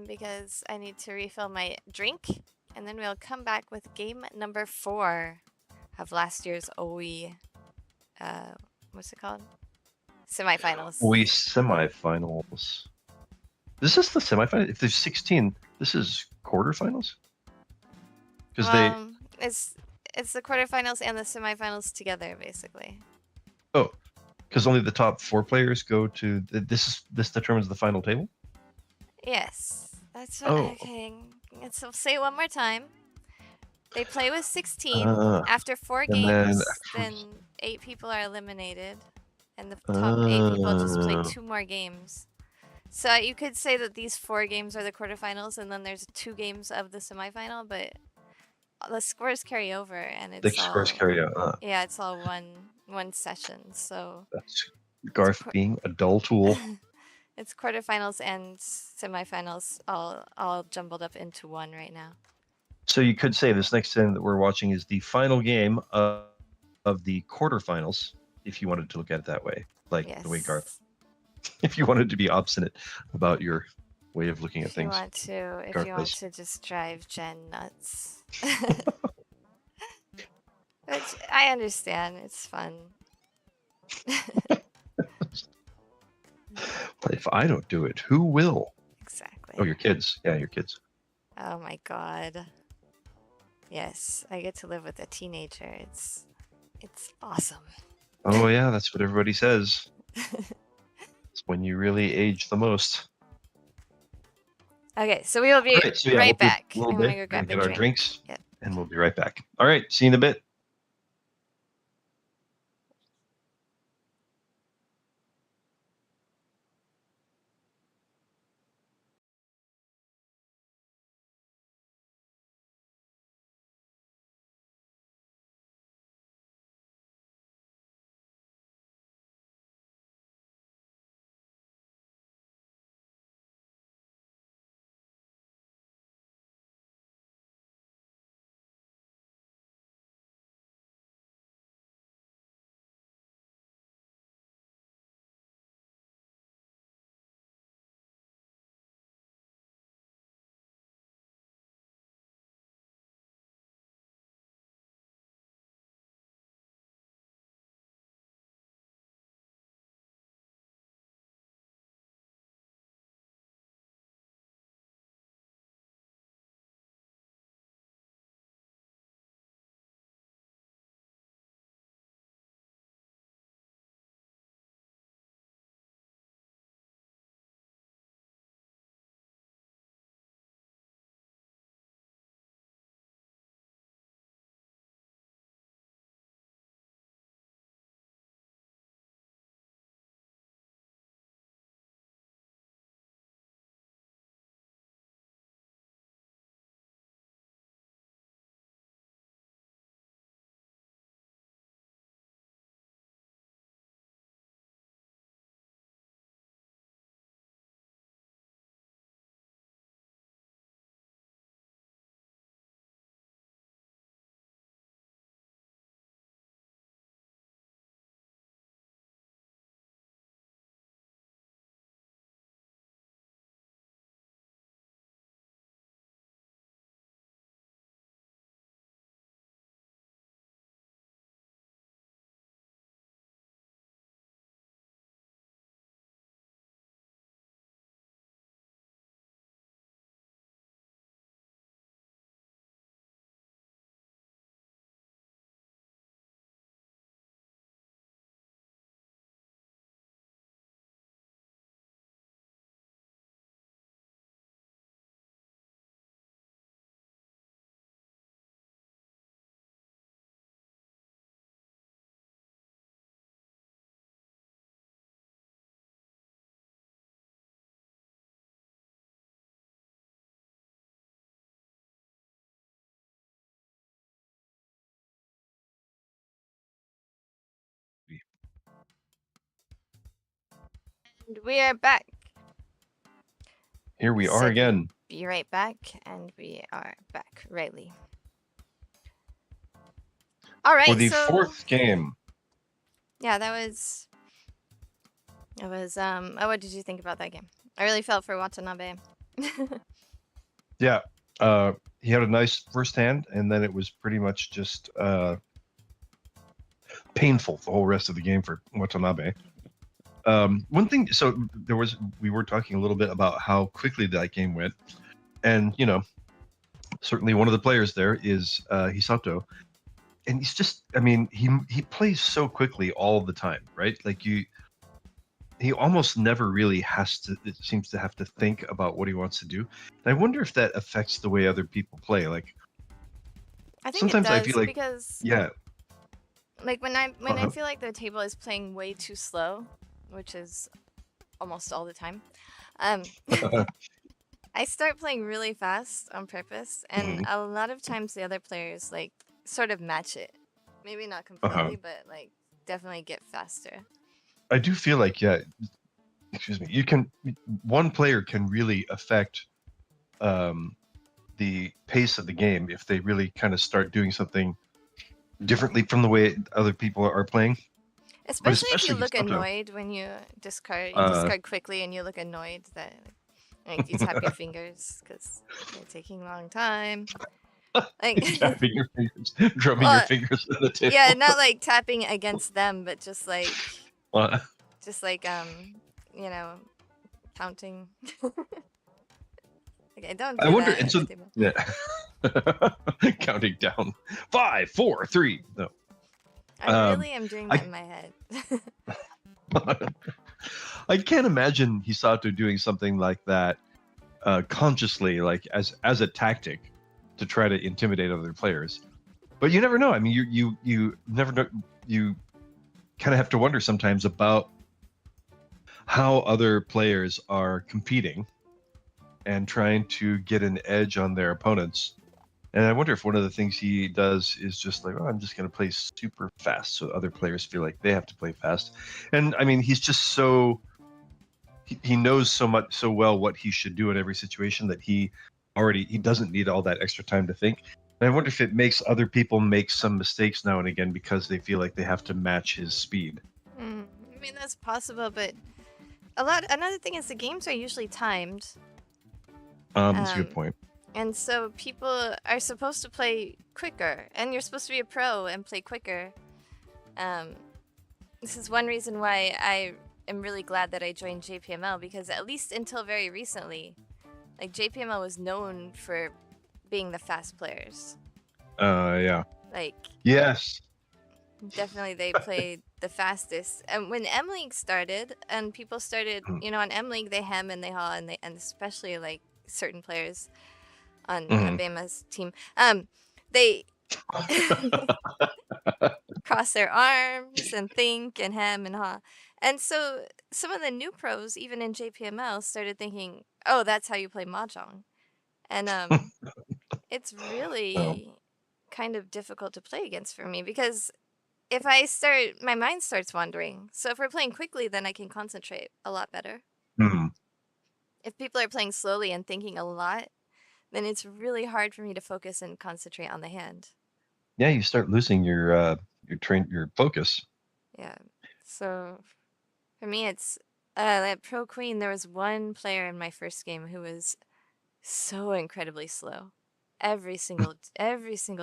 because I need to refill my drink. And then we'll come back with game number 4 of last year's OE. What's it called? Semifinals. We semifinals. This is the semifinal. If there's 16, this is quarterfinals. Because it's the quarterfinals and the semifinals together, basically. Oh, because only the top 4 players go to this determines the final table. Yes, that's what. Oh. Okay, so say it one more time. They play with 16. After 4 and games, then 8 people are eliminated, and the top 8 people just play 2 more games. So you could say that these 4 games are the quarterfinals, and then there's 2 games of the semifinal, but the scores carry over, and it's the scores carry out. Yeah, it's all one session. So That's Garth being a dull tool. It's quarterfinals and semifinals all jumbled up into one right now. So you could say this next thing that we're watching is the final game of the quarterfinals, if you wanted to look at it that way, like the way Garth. If you wanted to be obstinate about your way of looking at things. If you want to just drive Jenn nuts. Which I understand, it's fun. But if I don't do it, who will? Exactly. Oh, your kids. Yeah, your kids. Oh my god. Yes, I get to live with a teenager. It's awesome. Oh yeah, that's what everybody says. It's when you really age the most. Okay, so we will be right back. I'm gonna go grab get our drinks, and we'll be right back. All right, see you in a bit. And we are back. Here we are Said again. we'd be right back, and we are back, rightly. All right, For the so fourth game. yeah, that was. It was. Oh, what did you think about that game? I really felt for Watanabe. Yeah. He had a nice first hand, and then it was pretty much just painful the whole rest of the game for Watanabe. One thing, so we were talking a little bit about how quickly that game went, and certainly one of the players there is Hisato, and he's just, I mean, he plays so quickly all the time, right? Like he almost never really has to. It seems to have to think about what he wants to do, and I wonder if that affects the way other people play. Like I think sometimes it I does feel like, because, yeah, like, when I feel like the table is playing way too slow, which is almost all the time, I start playing really fast on purpose, and a lot of times the other players like sort of match it. Maybe not completely, but like definitely get faster. I do feel like, yeah, excuse me, one player can really affect the pace of the game if they really kind of start doing something differently from the way other people are playing. Especially if you look Hisato. annoyed when you discard quickly and you look annoyed that like you tap your fingers because they're taking a long time. Like tapping your fingers, drumming your fingers on the table. Yeah, not like tapping against them, but just like you know, counting. Okay, don't do I wonder, that. and so yeah, counting down 5, 4, 3. No, I really am doing that in my head. I can't imagine Hisato doing something like that consciously, like as a tactic to try to intimidate other players. But you never know. I mean, you never know. You kind of have to wonder sometimes about how other players are competing and trying to get an edge on their opponents. And I wonder if one of the things he does is just like, oh, I'm just going to play super fast so other players feel like they have to play fast. And I mean, he's just so, he knows so well what he should do in every situation that he doesn't need all that extra time to think. And I wonder if it makes other people make some mistakes now and again because they feel like they have to match his speed. I mean, that's possible, but another thing is the games are usually timed. That's a good point. And so people are supposed to play quicker, and you're supposed to be a pro and play quicker. This is one reason why I am really glad that I joined JPML, because at least until very recently, like JPML was known for being the fast players. Yeah. Like, yes. Definitely they played the fastest. And when M League started and people started, on M League they hem and they haw and especially like certain players on Bema's team, they cross their arms and think and hem and haw. And so some of the new pros, even in JPML, started thinking, oh, that's how you play Mahjong. And it's really kind of difficult to play against for me, because if my mind starts wandering. So if we're playing quickly, then I can concentrate a lot better. If people are playing slowly and thinking a lot, then it's really hard for me to focus and concentrate on the hand. Yeah, you start losing your focus. Yeah. So for me, it's at Pro Queen. There was one player in my first game who was so incredibly slow. Every single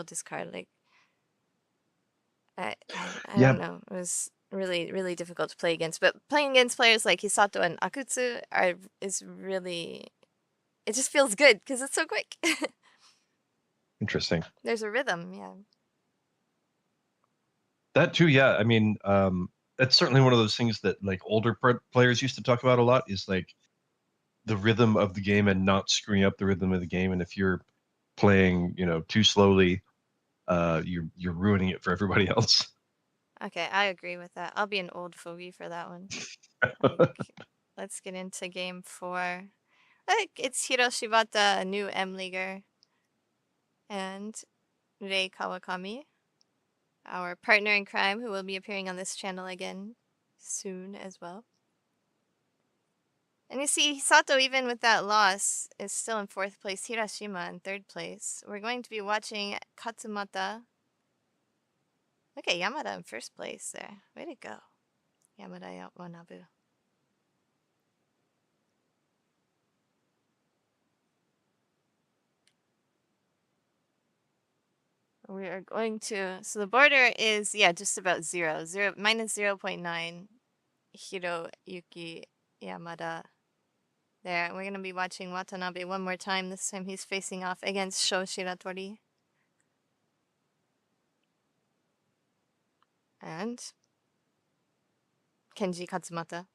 discard, like I don't know. It was really, really difficult to play against. But playing against players like Hisato and Akutsu is really, it just feels good because it's so quick. Interesting. There's a rhythm, yeah. That too, yeah. I mean, that's certainly one of those things that like older players used to talk about a lot, is like the rhythm of the game and not screwing up the rhythm of the game. And if you're playing, too slowly, you're ruining it for everybody else. Okay, I agree with that. I'll be an old fogey for that one. Let's get into game 4. It's Hiro Shibata, a new M Leaguer, and Rei Kawakami, our partner in crime, who will be appearing on this channel again soon as well. And you see, Hisato, even with that loss, is still in 4th place. Hirashima in 3rd place. We're going to be watching Katsumata. Look at Yamada in 1st place there. Way to go. Yamada Watanabe. We are going to, so the border is, yeah, just about 0. Minus 0.9. Hiroyuki Yamada there. We're going to be watching Watanabe one more time. This time he's facing off against Sho Shiratori. And Kenji Katsumata.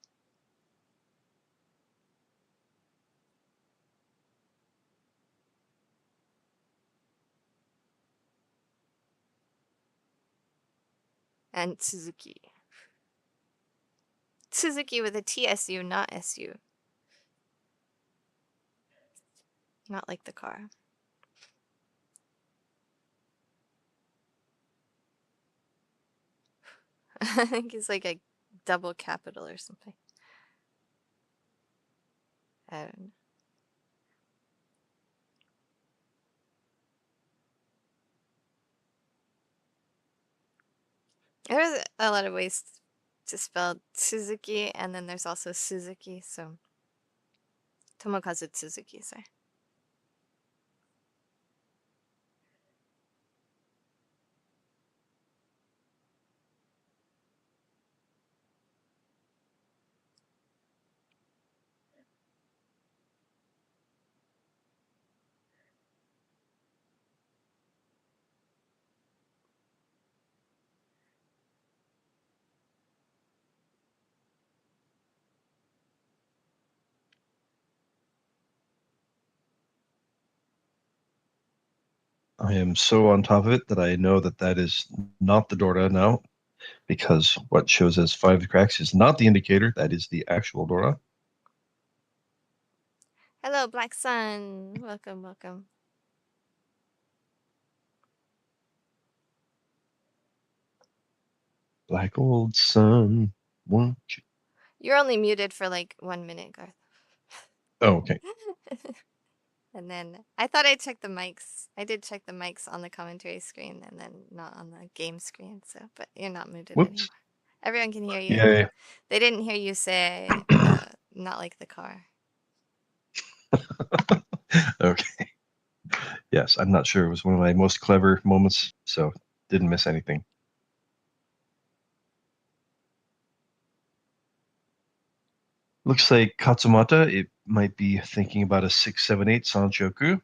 And Tsuzuki. Tsuzuki with a TSU, not SU. Not like the car. I think it's like a double capital or something. I don't know. There's a lot of ways to spell Tsuzuki, and then there's also Suzuki, so Tomokazu Tsuzuki, sorry. I am so on top of it that I know that that is not the Dora now, because what shows as 5 cracks is not the indicator. That is the actual Dora. Hello, Black Sun. Welcome, welcome. Black old sun, won't you? You're only muted for like 1 minute, Garth. Oh, okay. And then I thought I checked the mics. I did check the mics on the commentary screen and then not on the game screen. So, but you're not muted Whoops. anymore. Everyone can hear you. Yeah. They didn't hear you say, not like the car. Okay. Yes, I'm not sure. It was one of my most clever moments, so didn't miss anything. Looks like Katsumata, it might be thinking about a 678 Sanchoku,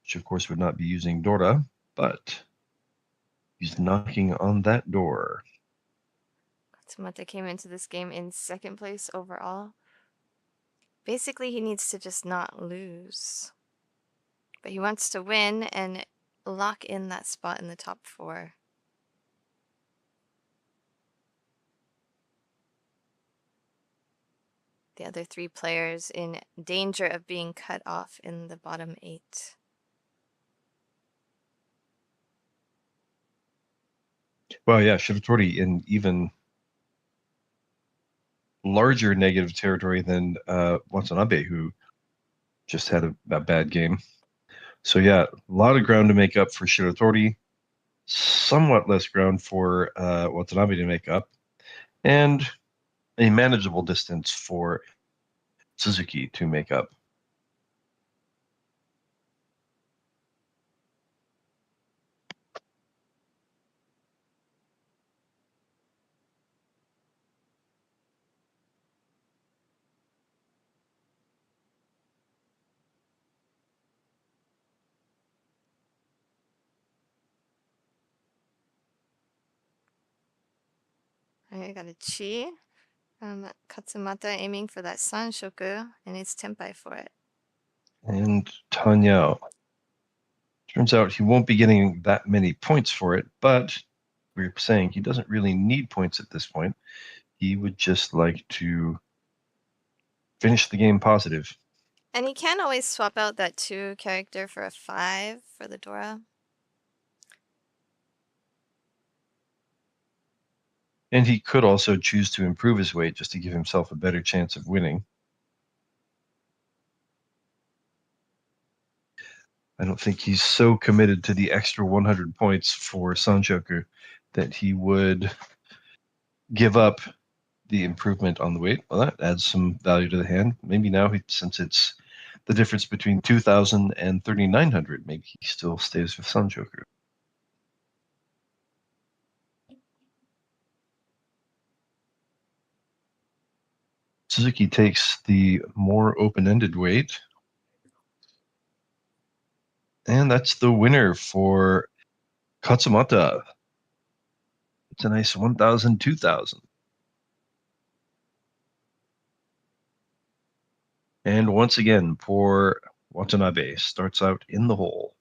which of course would not be using Dora, but he's knocking on that door. Katsumata came into this game in 2nd place overall. Basically, he needs to just not lose. But he wants to win and lock in that spot in the top 4. The other 3 players in danger of being cut off in the bottom 8. Well, yeah, Shiratori in even larger negative territory than Watanabe, who just had a bad game. So yeah, a lot of ground to make up for Shiratori, somewhat less ground for Watanabe to make up, and a manageable distance for Suzuki to make up. I got a chi. Katsumata aiming for that Sanshoku and his Tenpai for it. And Tanyao. Turns out he won't be getting that many points for it, but we're saying he doesn't really need points at this point. He would just like to finish the game positive. And he can always swap out that 2 character for a 5 for the Dora. And he could also choose to improve his weight just to give himself a better chance of winning. I don't think he's so committed to the extra 100 points for Sanchoku that he would give up the improvement on the weight. Well, that adds some value to the hand. Maybe now, since it's the difference between 2,000 and 3,900, maybe he still stays with Sanchoku. Tsuzuki takes the more open-ended weight. And that's the winner for Katsumata. It's a nice 1,000, 2,000. And once again, poor Watanabe starts out in the hole.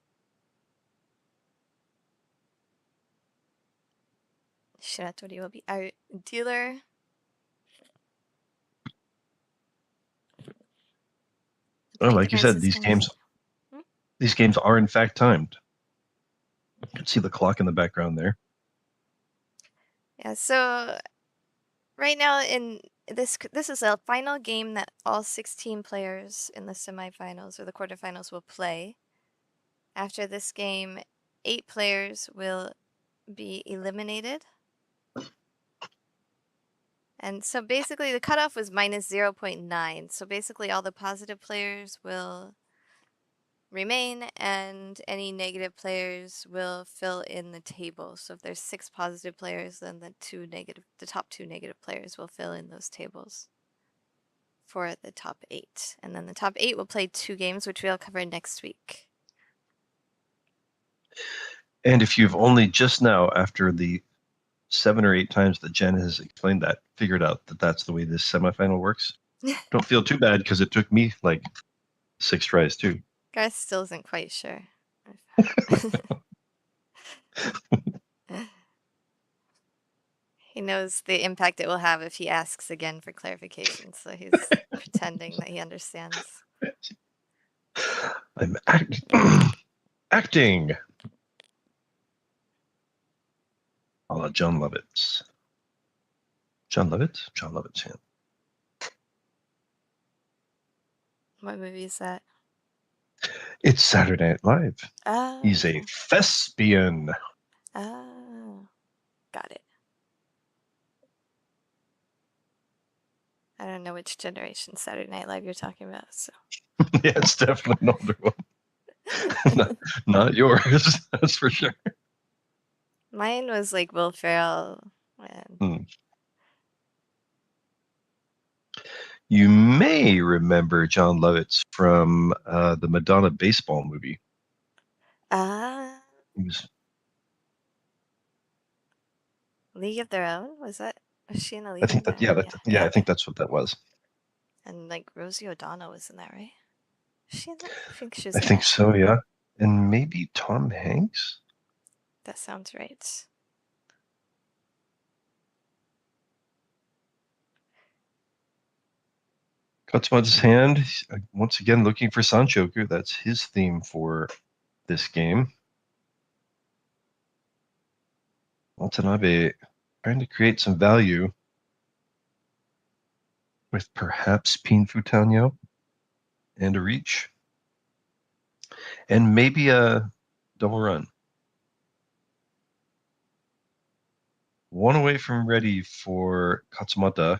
Shiratori will be our dealer. Oh, like you said, Difference is these games are in fact timed. You can see the clock in the background there. Yeah, so right now in this is a final game that all 16 players in the semifinals or the quarterfinals will play. After this game, 8 players will be eliminated. And so basically the cutoff was minus 0.9. So basically all the positive players will remain and any negative players will fill in the table. So if there's 6 positive players, then the top 2 negative players will fill in those tables for the top 8. And then the top 8 will play 2 games, which we'll cover next week. And if you've only just now, after the 7 or 8 times that Jenn has explained that, figured out that that's the way this semifinal works, don't feel too bad because it took me like 6 tries too. Garth still isn't quite sure. He knows the impact it will have if he asks again for clarification, so he's pretending that he understands. I'm acting. A la John Lovitz. John Lovitz? John Lovitz, yeah. What movie is that? It's Saturday Night Live. Oh. He's a thespian. Oh. Got it. I don't know which generation Saturday Night Live you're talking about, so. Yeah, it's definitely an older one. not yours, that's for sure. Mine was like Will Ferrell. You may remember John Lovitz from the Madonna baseball movie. He was League of Their Own? Was she in a League I think of that Their Own? I think that's what that was. And like Rosie O'Donnell was in that, right? Was she in that? I think she was I think so, yeah. And maybe Tom Hanks? That sounds right. Katsumata's hand, once again looking for Sanchoku. That's his theme for this game. Watanabe trying to create some value with perhaps Pinfu Tanyo and a reach. And maybe a double run. One away from ready for Katsumata.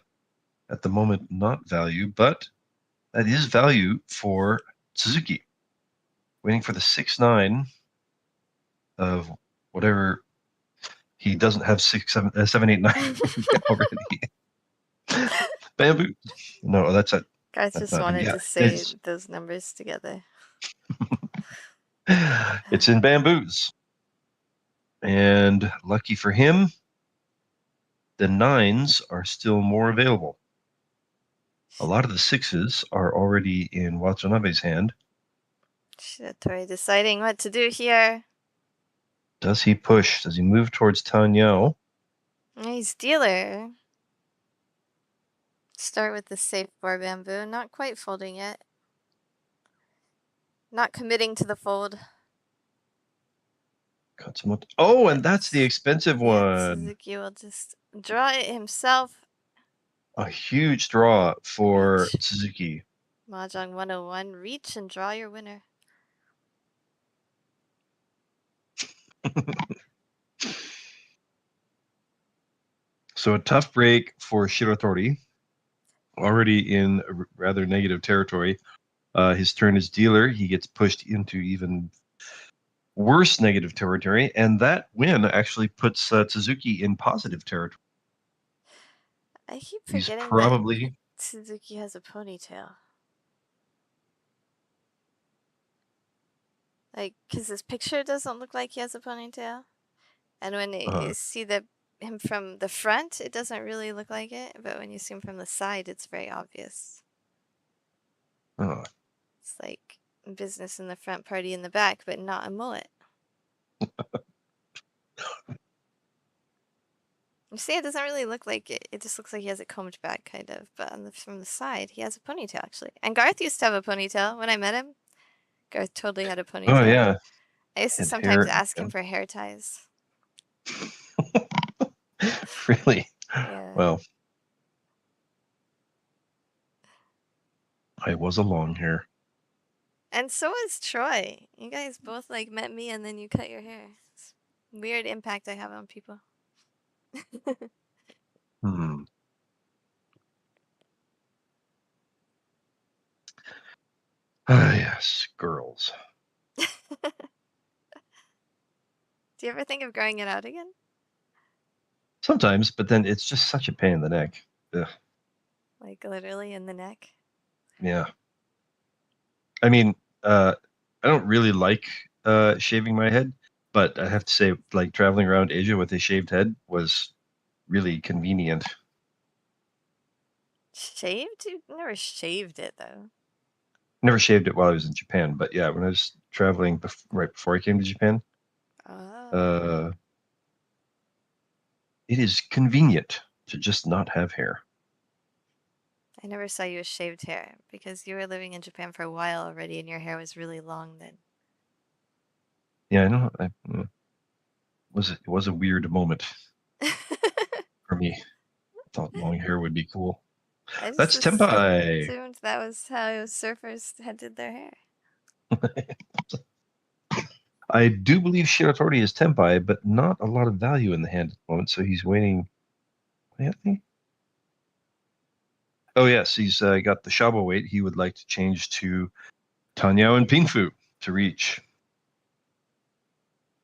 At the moment, not value, but that is value for Tsuzuki. Waiting for the 6-9 of whatever. He doesn't have 7, 8, 9 already. Bamboo. No, that's it. Guys just wanted to say those numbers together. It's in bamboos. And lucky for him, the 9s are still more available. A lot of the 6s are already in Watanabe's hand. Shiratori deciding what to do here. Does he push? Does he move towards Tanyo? He's dealer. Start with the safe bar bamboo. Not quite folding yet. Not committing to the fold. Katsumata. Oh, and that's the expensive one. Suzuki will just draw it himself. A huge draw for Tsuzuki. Mahjong 101. Reach and draw your winner. So a tough break for Shiratori, already in a rather negative territory. His turn as dealer, he gets pushed into even worse negative territory, and that win actually puts Tsuzuki in positive territory. I keep He's forgetting that probably Tsuzuki has a ponytail. Like, because this picture doesn't look like he has a ponytail. And when you see him from the front, it doesn't really look like it. But when you see him from the side, it's very obvious. It's like business in the front, party in the back, but not a mullet. You see, it doesn't really look like it. It just looks like he has it combed back, kind of. But from the side, he has a ponytail, actually. And Garth used to have a ponytail when I met him. Garth totally had a ponytail. Oh yeah. I used to And sometimes hair, ask yeah. him for hair ties. Really? Yeah. Well, I was a long hair. And so is Troy. You guys both like met me and then you cut your hair. It's weird impact I have on people. Ah, yes, girls. Do you ever think of growing it out again? Sometimes, but then it's just such a pain in the neck. Ugh. Like literally in the neck? Yeah. I mean, I don't really like shaving my head, but I have to say, like traveling around Asia with a shaved head was really convenient. Shaved? You never shaved it though. Never shaved it while I was in Japan, but yeah, when I was traveling right before I came to Japan, Oh. it is convenient to just not have hair. I never saw you with shaved hair because you were living in Japan for a while already and your hair was really long then. Yeah, I know. It was a weird moment for me. I thought long hair would be cool. I just That's Tempai. assumed that was how surfers did their hair. I do believe Shiratori is Tempai, but not a lot of value in the hand at the moment, so he's waiting. Oh, yes, he's got the Shabo weight. He would like to change to Tanyao and Pingfu to reach.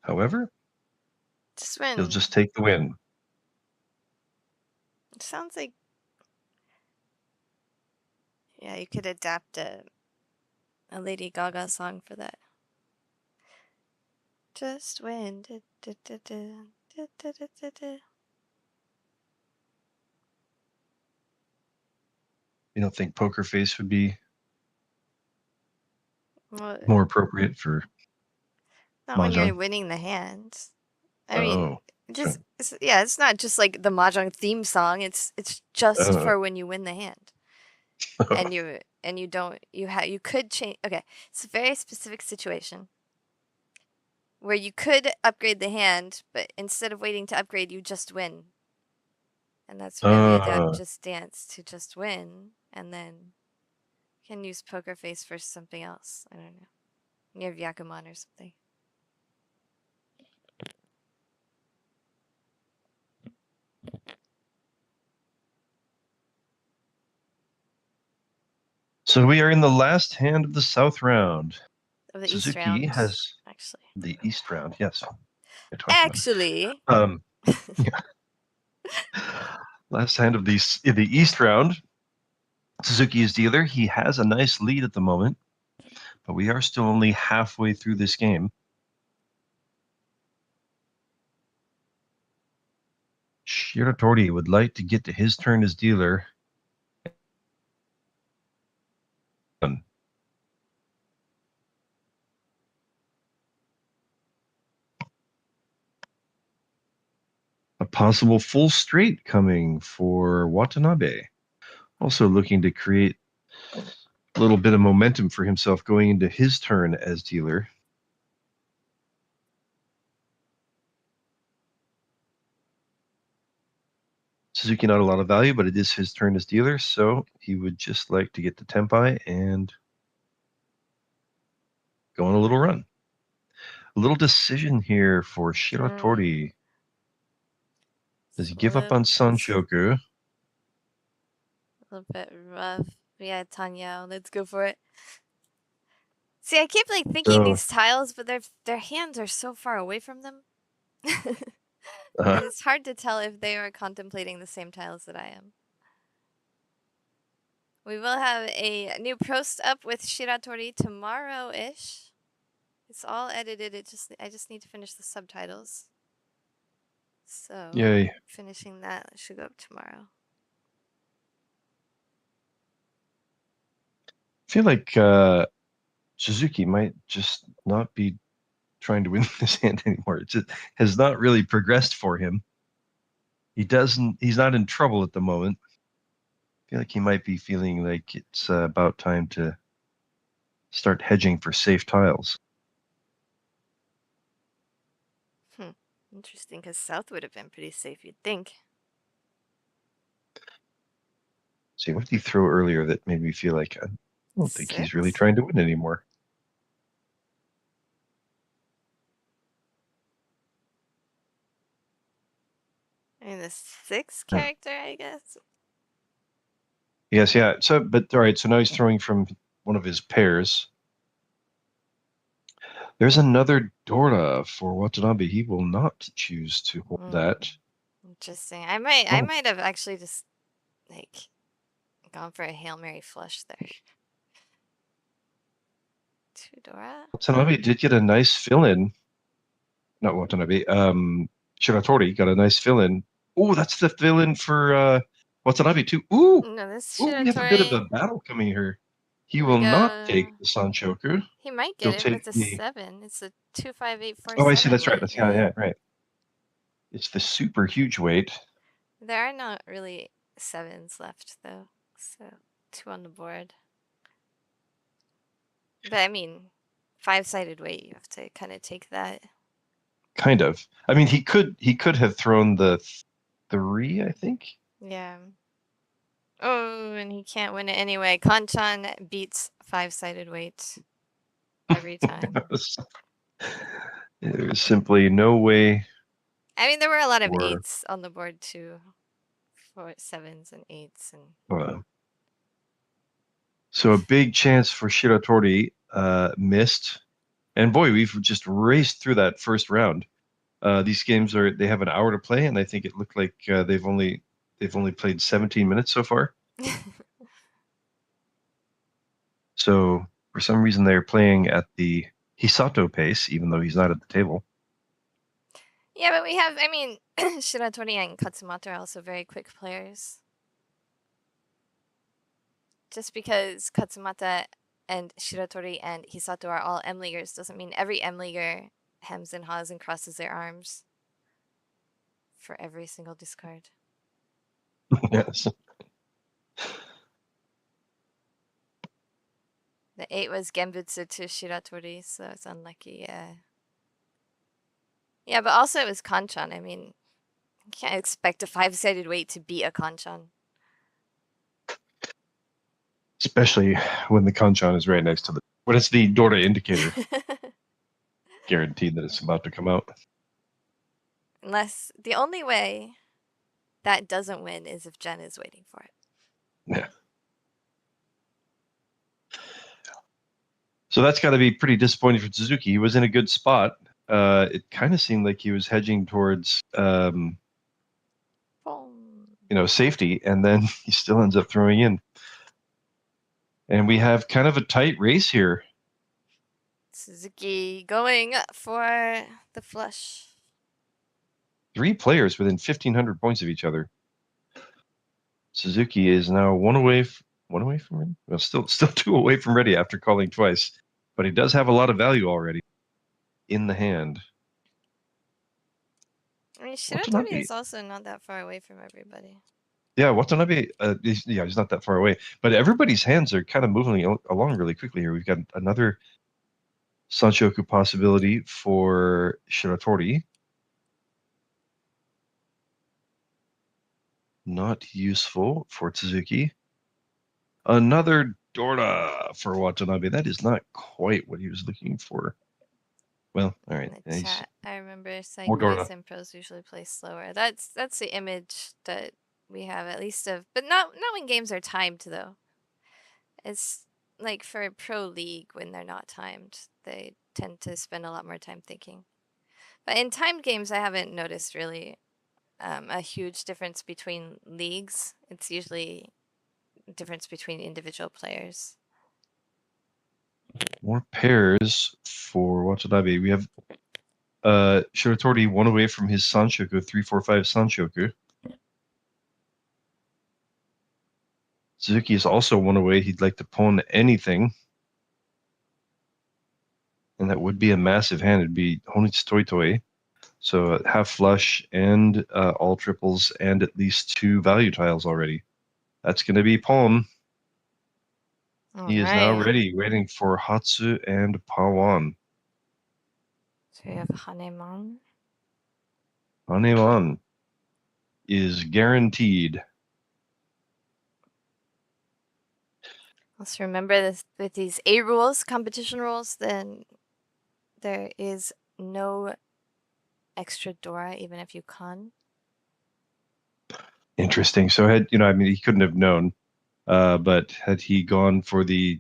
However, Just when he'll just take the win. it sounds like, yeah, you could adapt a Lady Gaga song for that. Just win. You don't think Poker Face would be Well, more appropriate for not Mahjong? when you're winning the hand. I mean, sure. it's not just like the Mahjong theme song. It's just for when you win the hand. and you could change. Okay, it's a very specific situation where you could upgrade the hand, but instead of waiting to upgrade, you just win. And that's where we adapt just dance to just win, and then you can use Poker Face for something else. I don't know. You have Yakuman or something. So we are in the last hand of the South round. Of the Suzuki East round, has actually. the East round, yes. Actually. Yeah. Last hand of the East round. Suzuki is dealer. He has a nice lead at the moment, but we are still only halfway through this game. Shiratori would like to get to his turn as dealer. A possible full straight coming for Watanabe. Also looking to create a little bit of momentum for himself going into his turn as dealer. Suzuki not a lot of value, but it is his turn as dealer, so he would just like to get the Tempai and go on a little run. A little decision here for Shiratori. Does he give up on Sanshoku? A little bit rough. Yeah, Tanya, let's go for it. See, I keep like thinking these tiles, but their hands are so far away from them. It's hard to tell if they are contemplating the same tiles that I am. We will have a new post up with Shiratori tomorrow-ish. It's all edited. I just need to finish the subtitles. So Yay. Finishing that should go up tomorrow. I feel like Suzuki might just not be trying to win this hand anymore. It just has not really progressed for him. He's not in trouble at the moment. I feel like he might be feeling like it's about time to start hedging for safe tiles. Interesting, because South would have been pretty safe, you'd think. See, what did he throw earlier that made me feel like I don't think he's really trying to win anymore? I mean, the 6th character, I guess. Yes, yeah. So, but all right. So now he's throwing from one of his pairs. There's another Dora for Watanabe. He will not choose to hold that. Interesting. I might have actually just like gone for a Hail Mary flush there. 2 Dora. Watanabe did get a nice fill-in. Not Watanabe. Shiratori got a nice fill-in. Oh, that's the fill-in for Watanabe too. Ooh, no, this we have a bit of a battle coming here. He will not take the Sanshoku. He might get it with a 7. It's a 25847. Oh, I see. That's right. That's yeah, right. It's the super huge weight. There are not really 7s left though, so 2 on the board. But I mean, 5-sided weight. You have to kind of take that. Kind of. I mean, he could have thrown the 3, I think. Yeah. Oh, and he can't win it anyway. Kanchan beats 5-sided weight every time. There's simply no way. I mean, there were a lot of 8s on the board too, for 7s and 8s and. So a big chance for Shiratori missed, and boy, we've just raced through that first round. These games they have an hour to play, and I think it looked like they've only played 17 minutes so far. So for some reason they're playing at the Hisato pace, even though he's not at the table. Yeah, but we have, I mean, Shiratori and Katsumata are also very quick players. Just because Katsumata and Shiratori and Hisato are all M-leaguers doesn't mean every M-leaguer hems and haws and crosses their arms for every single discard. Yes. The 8 was Genbutsu to Shiratori, so it's unlucky, yeah. Yeah, but also it was Kanchan. I mean, you can't expect a 5-sided weight to beat a Kanchan. Especially when the Kanchan is right next to when it's the Dora indicator. Guaranteed that it's about to come out. Unless the only way that doesn't win is if Jenn is waiting for it. Yeah. So that's got to be pretty disappointing for Tsuzuki. He was in a good spot. It kind of seemed like he was hedging towards, safety, and then he still ends up throwing in. And we have kind of a tight race here. Tsuzuki going for the flush. 3 players within 1,500 points of each other. Suzuki is now one away from ready. Well, still 2 away from ready after calling twice, but he does have a lot of value already in the hand. I mean, Shiratori is also not that far away from everybody. Yeah, Watanabe, he's not that far away, but everybody's hands are kind of moving along really quickly here. We've got another Sanshoku possibility for Shiratori. Not useful for Tsuzuki. Another Dora for Watanabe. That is not quite what he was looking for. Well, all In right. the chat, I remember saying More boys Dora. and pros usually play slower. That's the image that we have, at least of, but not when games are timed though. It's like for a pro league when they're not timed, they tend to spend a lot more time thinking. But in timed games, I haven't noticed really a huge difference between leagues. It's usually a difference between individual players. More pairs for Watanabe. We have Shiratori 1 away from his Sanshoku, 3-4-5 Sanshoku. Tsuzuki is also 1 away. He'd like to pawn anything. And that would be a massive hand. It'd be Honitsu Toitoi. So half flush and all triples and at least 2 value tiles already. That's going to be pawn. He is now ready, waiting for Hatsu and Pawan. So we have Hanemon. Hanemon is guaranteed. Let's remember this with these A rules, competition rules, then there is no extra Dora even if you con. Interesting. So had he couldn't have known, but had he gone for the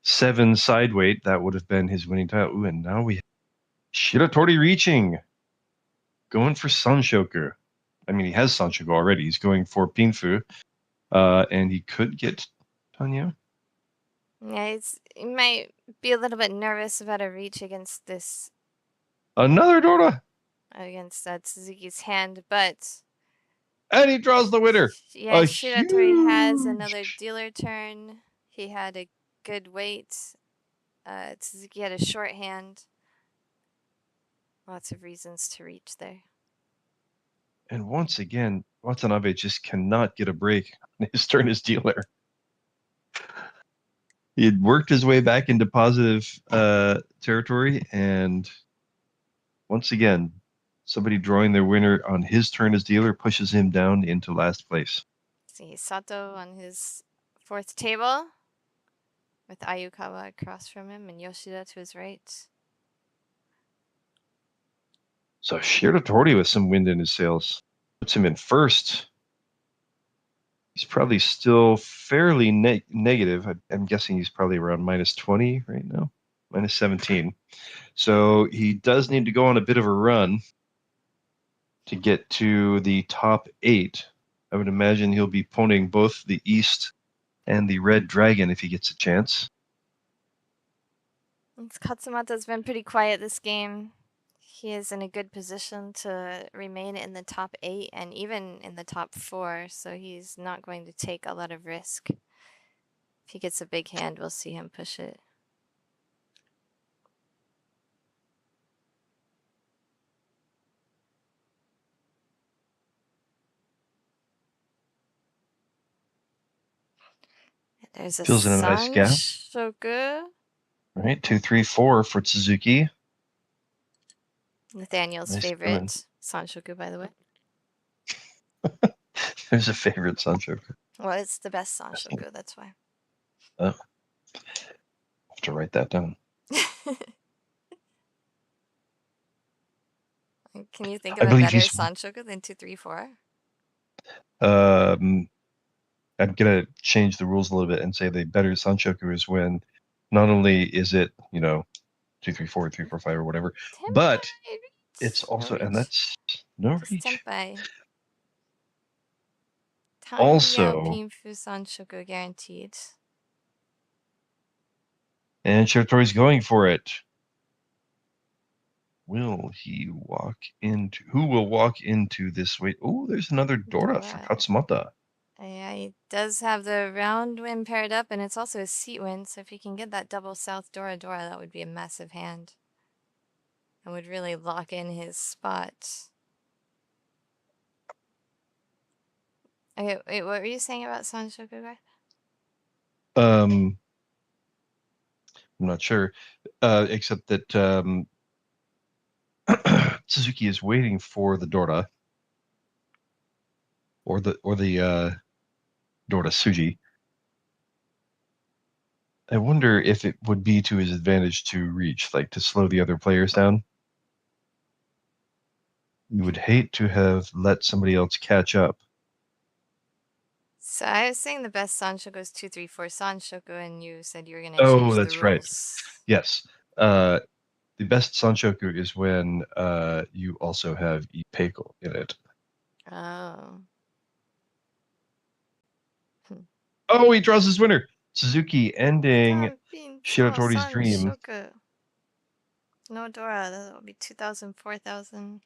7 side weight, that would have been his winning tile. Ooh, and now we have Shiratori reaching, going for Sanshoku. I mean, he has Sanshoku already. He's going for Pinfu, and he could get Tanya. Yeah, he might be a little bit nervous about a reach against this. Another Dora. Against Tsuzuki's hand, but. And he draws the winner. Yeah, Shiratori has another dealer turn. He had a good weight. Tsuzuki had a short hand. Lots of reasons to reach there. And once again, Watanabe just cannot get a break on his turn as dealer. He had worked his way back into positive territory, and once again, somebody drawing their winner on his turn as dealer pushes him down into last place. See Hisato on his 4th table with Ayukawa across from him and Yoshida to his right. So Shiratori with some wind in his sails puts him in first. He's probably still fairly negative. I'm guessing he's probably around minus 20 right now, minus 17. So he does need to go on a bit of a run to get to the top 8. I would imagine he'll be pawning both the East and the Red Dragon if he gets a chance. Katsumata's been pretty quiet this game. He is in a good position to remain in the top 8 and even in the top 4, so he's not going to take a lot of risk. If he gets a big hand, we'll see him push it. There's a Fills in a nice gap. Sanshoku. All right, 2, 3, 4 for Tsuzuki. Nathaniel's favorite Sanshoku, by the way. There's a favorite Sanshoku. Well, it's the best Sanshoku, that's why. Oh. I'll have to write that down. Can you think of a better Sanshoku than 2, 3, 4? I'm gonna change the rules a little bit and say the better Sanshoku is when not only is it 2, 3, 4, 3, 4, 5 or whatever, but it's also and that's no reach. Senpai. Also, Pinfu Sanshoku guaranteed. And Shiratori's going for it. Will he walk into? Who will walk into this weight? Oh, there's another Dora for Katsumata. Yeah, he does have the round win paired up, and it's also a seat win. So if he can get that double South Dora, that would be a massive hand. And would really lock in his spot. Okay, wait, what were you saying about Sanshoku, Garth? I'm not sure, except that Tsuzuki is waiting for the Dora or the Dora Suji. I wonder if it would be to his advantage to reach, like to slow the other players down. You would hate to have let somebody else catch up. So I was saying the best Sanshoku is 2, 3, 4 Sanshoku, and you said you were gonna Oh, change the that's right. rules. Yes. The best Sanshoku is when you also have Ipeiko in it. Oh. Oh, he draws his winner. Suzuki ending Shiratori's dream. Sanshoku. No Dora, that would be 2,000, 4,000.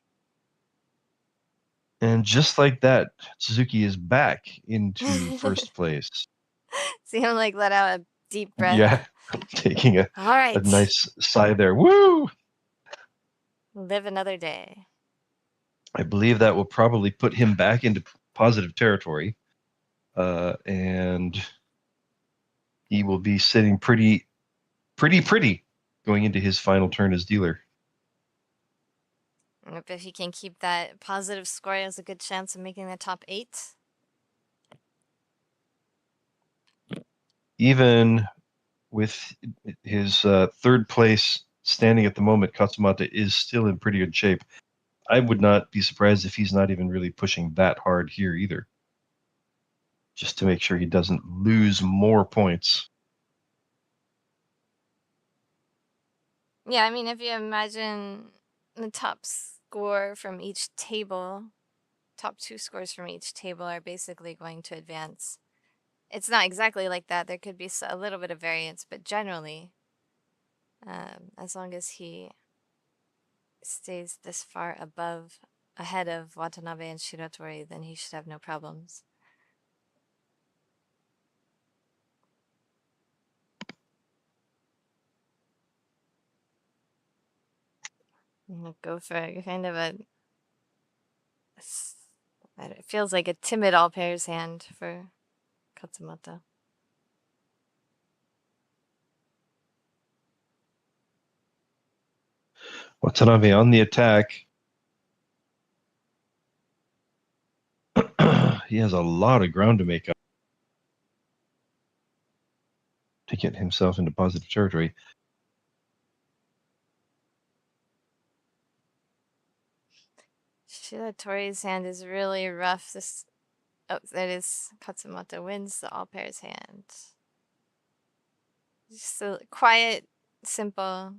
And just like that, Suzuki is back into first place. See him like let out a deep breath. Yeah, taking a All right. nice sigh there. Woo! Live another day. I believe that will probably put him back into positive territory. And he will be sitting pretty going into his final turn as dealer. And if he can keep that positive score, he has a good chance of making the top 8. Even with his third place standing at the moment, Katsumata is still in pretty good shape. I would not be surprised if he's not even really pushing that hard here either, just to make sure he doesn't lose more points. Yeah, I mean, if you imagine the top score from each table, top 2 scores from each table are basically going to advance. It's not exactly like that. There could be a little bit of variance, but generally, as long as he stays this far ahead of Watanabe and Shiratori, then he should have no problems. Go for kind of it feels like a timid all pairs hand for Katsumata. Watanabe on the attack. He has a lot of ground to make up to get himself into positive territory. Shiratori's hand is really rough. That is Katsumata wins the all pairs hand. Just a quiet, simple.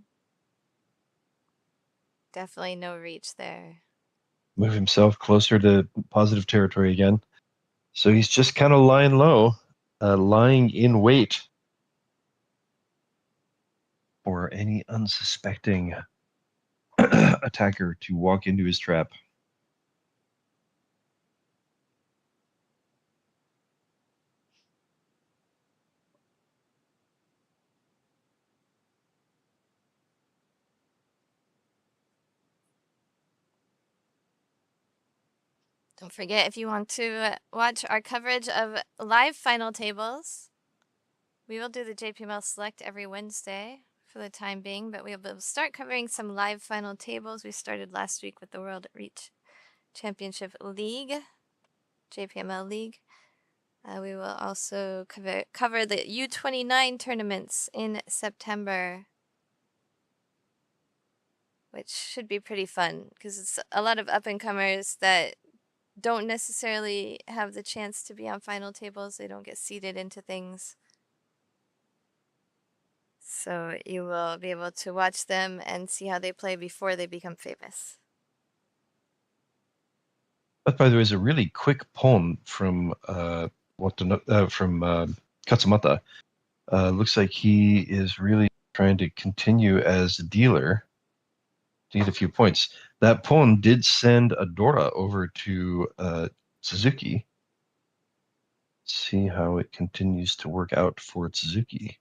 Definitely no reach there. Move himself closer to positive territory again. So he's just kind of lying low, lying in wait for any unsuspecting attacker to walk into his trap. Don't forget, if you want to watch our coverage of live final tables, we will do the JPML Select every Wednesday for the time being, but we will start covering some live final tables. We started last week with the World Reach Championship League, JPML League. We will also cover the U29 tournaments in September, which should be pretty fun because it's a lot of up-and-comers that don't necessarily have the chance to be on final tables. They don't get seeded into things. So you will be able to watch them and see how they play before they become famous. That, by the way, is a really quick poem from Katsumata. Looks like he is really trying to continue as a dealer to get a few points. That poem did send a Dora over to Suzuki. Let's see how it continues to work out for Suzuki.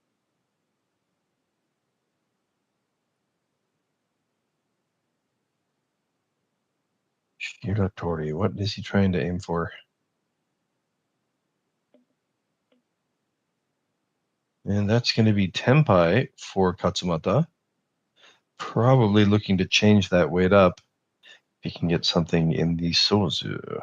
Shiratori, what is he trying to aim for? And that's going to be Tenpai for Katsumata. Probably looking to change that weight up if he can get something in the Sozu.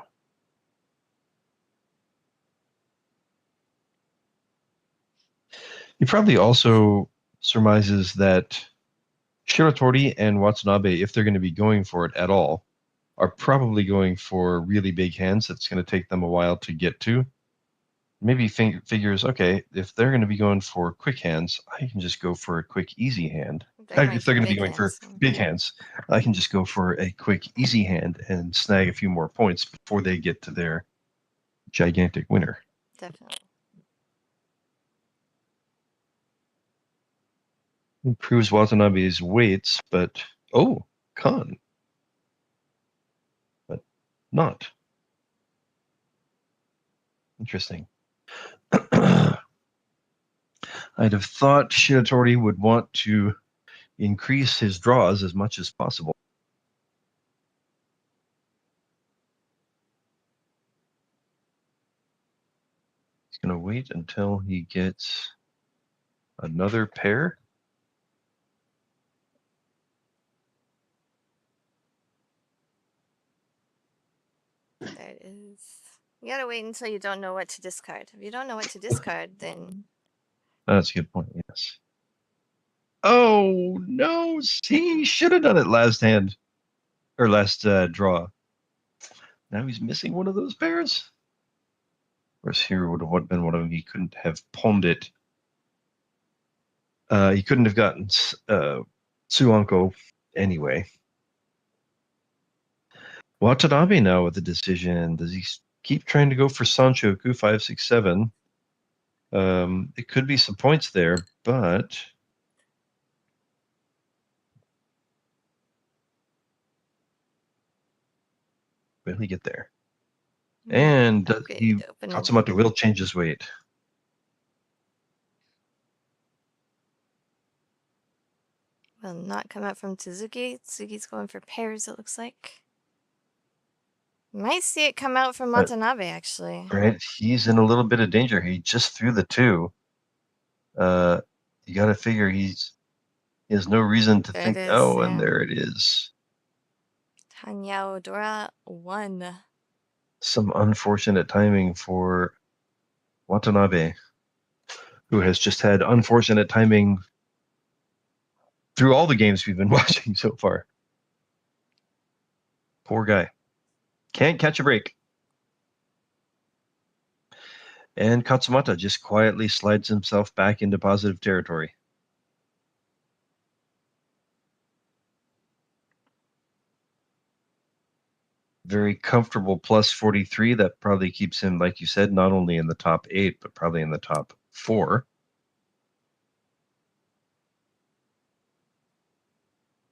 He probably also surmises that Shiratori and Watanabe, if they're going to be going for it at all, are probably going for really big hands that's going to take them a while to get to. Maybe figures, okay, if they're going to be going for quick hands, I can just go for a quick, easy hand. If they're going to be going for big hands, I can just go for a quick, easy hand and snag a few more points before they get to their gigantic winner. Definitely. Improves Watanabe's weights, but con. But not. Interesting. I'd have thought Shiratori would want to increase his draws as much as possible. He's going to wait until he gets another pair. There it is. You gotta wait until you don't know what to discard. If you don't know what to discard, then... That's a good point, yes. Oh, no. He should have done it last hand. Or last draw. Now he's missing one of those pairs. Of course, here would have been one of them. He couldn't have palmed it. He couldn't have gotten Tsuanko anyway. Watanabe now with the decision. Does he keep trying to go for Sanchoku 5, 6, 7? It could be some points there, but will he get there? And Katsumata will change his weight. Will not come out from Tsuzuki. Tsuzuki's going for pairs, it looks like. Might see it come out from Watanabe, actually. Right, he's in a little bit of danger. He just threw the 2. You got to figure he has no reason to think, and there it is. Tanyao Dora 1. Some unfortunate timing for Watanabe, who has just had unfortunate timing through all the games we've been watching so far. Poor guy. Can't catch a break. And Katsumata just quietly slides himself back into positive territory. Very comfortable plus 43. That probably keeps him, like you said, not only in the top 8, but probably in the top 4.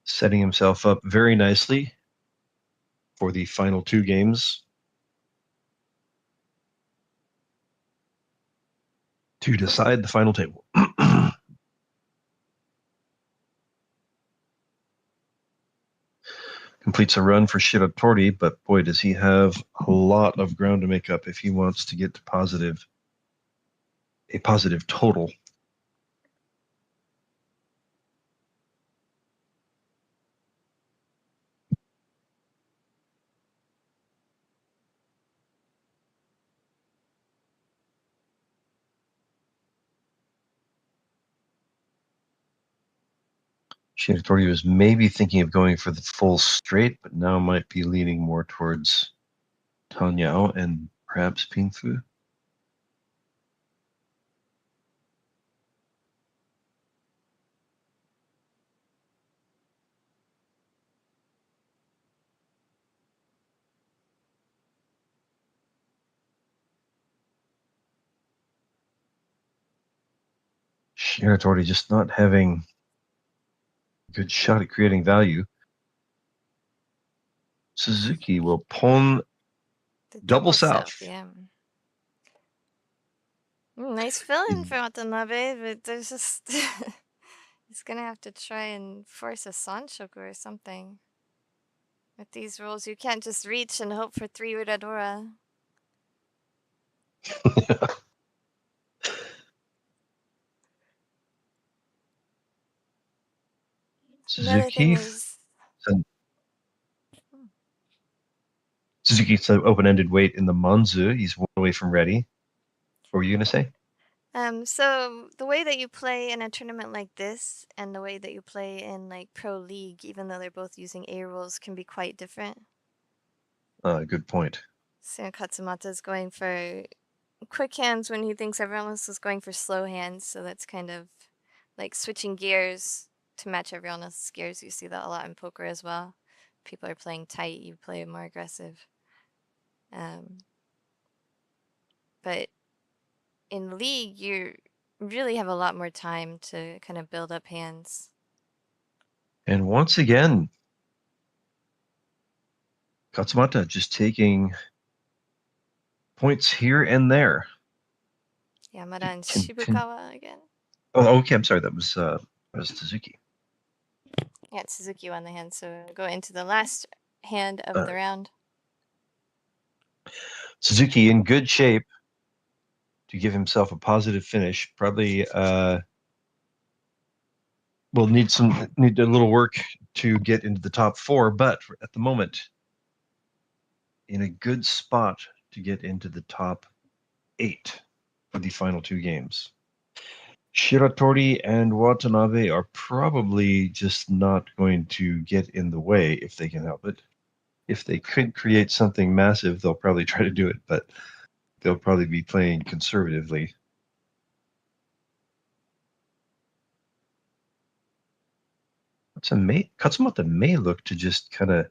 Setting himself up very nicely for the final 2 games to decide the final table. Completes a run for Shiratori, but boy, does he have a lot of ground to make up if he wants to get to a positive total. Shiratori was maybe thinking of going for the full straight, but now might be leaning more towards Tanyao and perhaps Pingfu. Shiratori just not having a good shot at creating value. Tsuzuki will pawn double south. Yeah. Nice fill-in for Watanabe, but there's just... he's gonna have to try and force a Sanshoku or something. With these rules, you can't just reach and hope for 3 Uradora. Suzuki's open-ended weight in the Manzu. He's 1 away from ready. What were you going to say? So the way that you play in a tournament like this and the way that you play in like Pro League, even though they're both using A rules, can be quite different. Good point. So Katsumata's going for quick hands when he thinks everyone else is going for slow hands, so that's kind of like switching gears to match everyone else's gears. You see that a lot in poker as well. People are playing tight, you play more aggressive. But in League, you really have a lot more time to kind of build up hands. And once again, Katsumata just taking points here and there. Yamada and Shibukawa again. Oh, okay. I'm sorry. That was Tsuzuki. Yeah, Tsuzuki won the hand, so go into the last hand of the round. Suzuki in good shape to give himself a positive finish. Probably will need a little work to get into the top 4, but at the moment in a good spot to get into the top 8 for the final 2 games. Shiratori and Watanabe are probably just not going to get in the way if they can help it. If they could create something massive, they'll probably try to do it, but they'll probably be playing conservatively. Katsumata may look to just kind of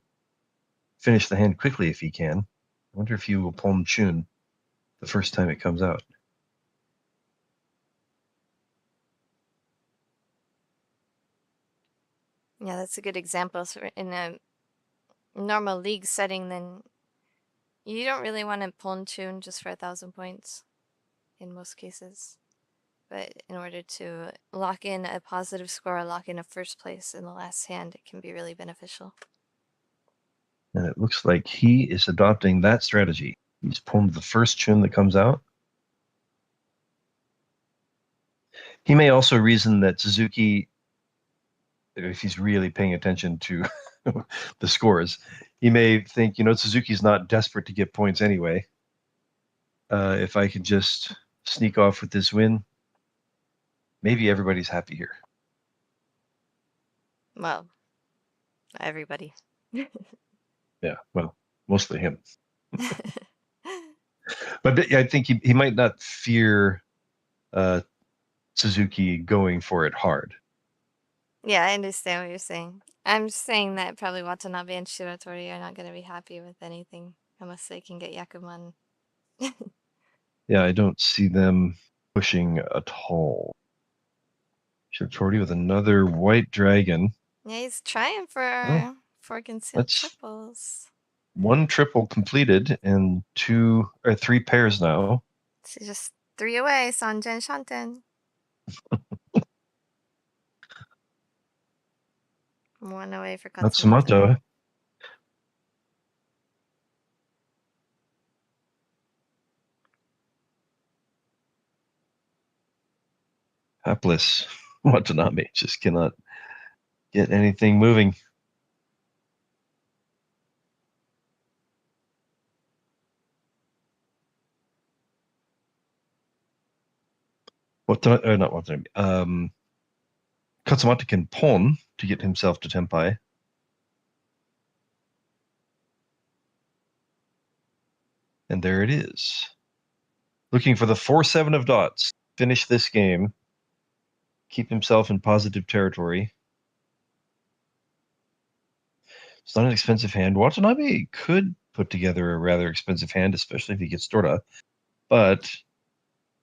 finish the hand quickly if he can. I wonder if he will palm chun the first time it comes out. Yeah, that's a good example. So in a normal league setting, then you don't really want to pawn tune just for 1,000 points in most cases. But in order to lock in a positive score, lock in a first place in the last hand, it can be really beneficial. And it looks like he is adopting that strategy. He's pawned the first chun that comes out. He may also reason that Suzuki, if he's really paying attention to the scores, he may think, Suzuki's not desperate to get points anyway. If I can just sneak off with this win, maybe everybody's happy here. Well, everybody. Yeah, well, mostly him. But I think he might not fear Suzuki going for it hard. Yeah, I understand what you're saying. I'm saying that probably Watanabe and Shiratori are not going to be happy with anything unless they can get Yakuman. Yeah, I don't see them pushing at all. Shiratori with another white dragon. Yeah, he's trying for 4 concealed triples. 1 triple completed and 2 or 3 pairs now. So just 3 away, Sanjen Shanten. 1 away for Katsumata. Katsumata. Hapless Watanabe just cannot get anything moving. Not Watanabe. Katsumata can pawn to get himself to Tenpai. And there it is. Looking for the 4-7 of dots. Finish this game. Keep himself in positive territory. It's not an expensive hand. Watanabe could put together a rather expensive hand, especially if he gets Torta. But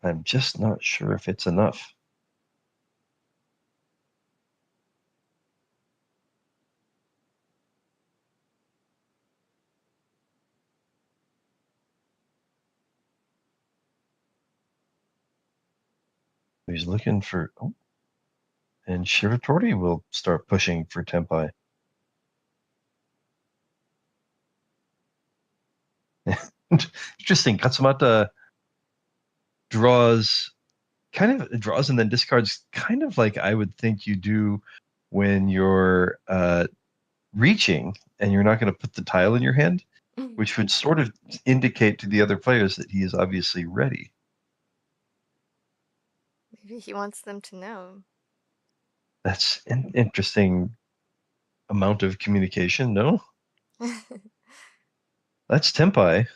I'm just not sure if it's enough. He's looking for... Oh. And Shiratori will start pushing for Tenpai. Interesting. Katsumata draws and then discards kind of like I would think you do when you're reaching and you're not going to put the tile in your hand, which would sort of indicate to the other players that he is obviously ready. Maybe he wants them to know. That's an interesting amount of communication, no? That's Tenpai.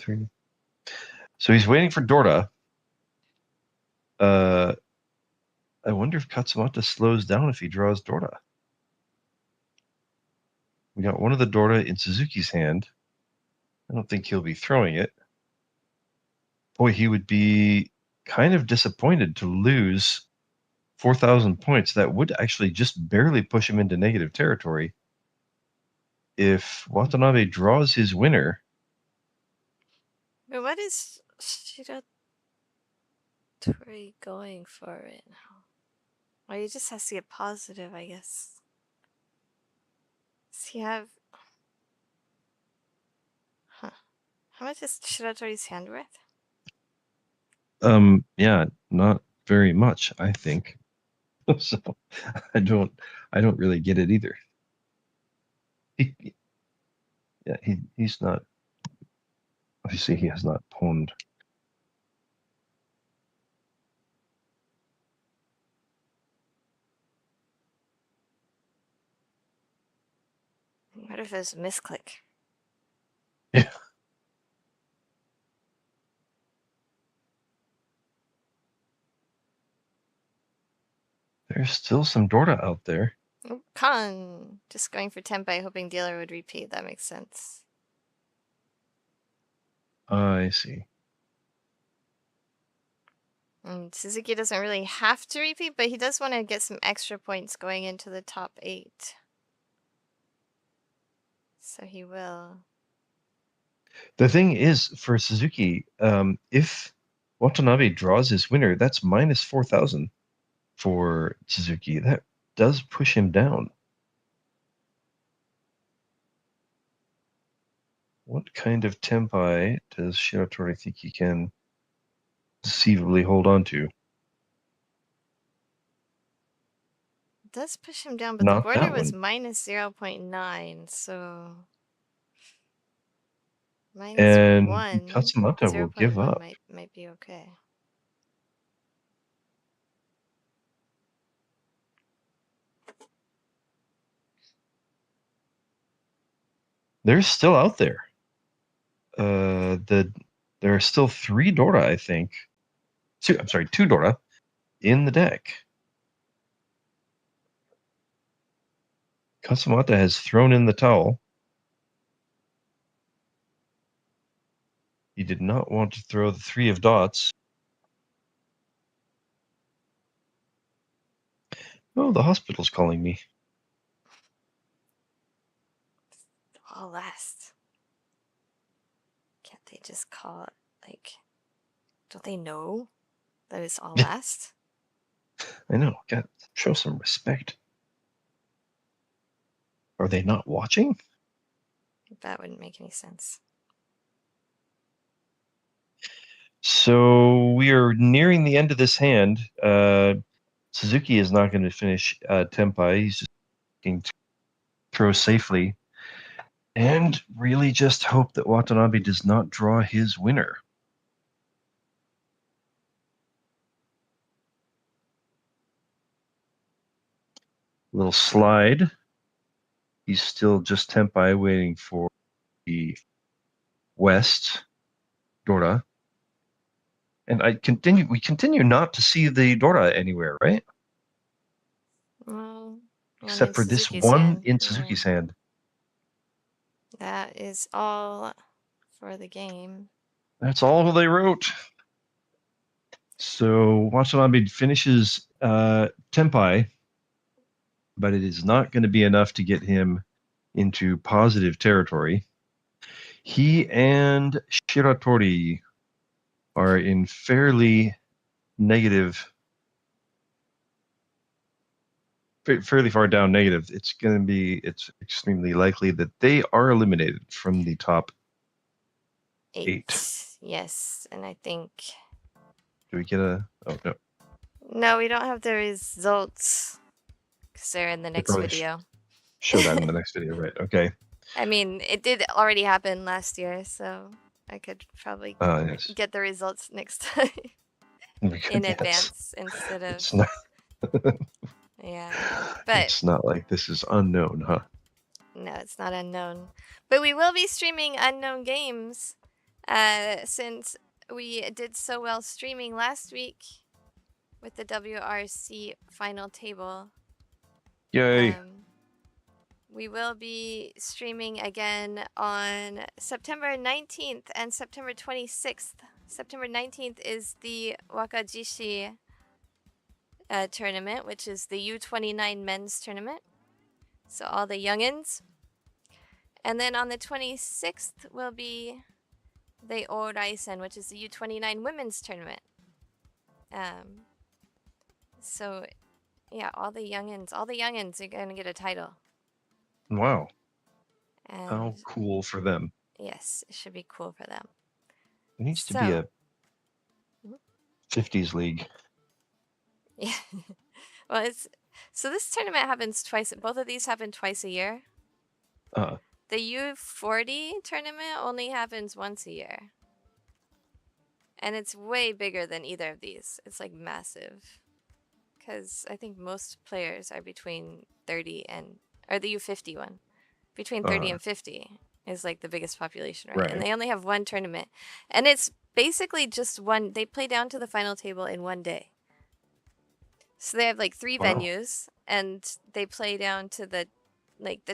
3. So he's waiting for Dorta. I wonder if Katsumata slows down if he draws Dorta. We got one of the Dorta in Suzuki's hand. I don't think he'll be throwing it. Boy, he would be kind of disappointed to lose 4,000 points. That would actually just barely push him into negative territory. If Watanabe draws his winner. But what is Shiratori going for right now? Well, he just has to get positive, I guess. Does he have... Huh. How much is Shiratori's hand worth? Yeah, not very much, I think. So I don't really get it either. He's not. Obviously, he has not pawned. What if it's a misclick? Yeah. There's still some Dorta out there. Oh, Con! Just going for Tenpai, hoping dealer would repeat. That makes sense. I see. Suzuki doesn't really have to repeat, but he does want to get some extra points going into the top 8. So he will. The thing is, for Suzuki, if Watanabe draws his winner, that's minus 4,000 for Suzuki. That does push him down. What kind of Tenpai does Shiratori think he can deceivably hold on to? It does push him down, but Not the border that was one. minus 0.9, so minus And 1. Katsumata will give 0.1 up. might be okay. They're still out there. There are still 3 Dorta, I think. 2 Dorta in the deck. Katsumata has thrown in the towel. He did not want to throw the 3 of dots. Oh, the hospital's calling me. All last. Can't they just call it, like, don't they know that it's all last? I know. God, show some respect. Are they not watching? That wouldn't make any sense. So we are nearing the end of this hand. Suzuki is not going to finish Tenpai. He's just looking to throw safely and really just hope that Watanabe does not draw his winner. Little slide. He's still just Tenpai waiting for the West Dorta. And we continue not to see the Dorta anywhere, right? Well, Except for this Suzuki's one hand. in Suzuki's hand. That is all for the game. That's all they wrote. So Watanabe finishes Tenpai, but it is not going to be enough to get him into positive territory. He and Shiratori are in fairly negative, fairly far down negative. It's extremely likely that they are eliminated from the top 8. Yes, and I think... Do we get a... Oh, no. No, we don't have the results because they're in the next video. Show that in the next video, right? Okay. I mean, it did already happen last year, so I could probably Yes. get the results next time. in Yes. advance instead of It's not. yeah. But It's not like this is unknown, huh? no, it's not unknown. But we will be streaming unknown games, since we did so well streaming last week with the WRC final table. Yay! We will be streaming again on September 19th and September 26th. September 19th is the Wakajishi tournament, which is the U29 men's tournament. So all the youngins. And then on the 26th will be the Oraisen, which is the U29 women's tournament. So yeah, all the youngins are gonna get a title. Wow. And How cool for them. yes, it should be cool for them. It needs to be a Mhm. 50s league. Yeah. Well, so this tournament happens twice. Both of these happen twice a year. The U40 tournament only happens once a year. And it's way bigger than either of these. It's like massive. Because I think most players are between 30 and, or the U50 one, between 30 and 50 is like the biggest population, right? And they only have one tournament. And it's basically just one, they play down to the final table in one day. So they have like 3 venues, and they play down to the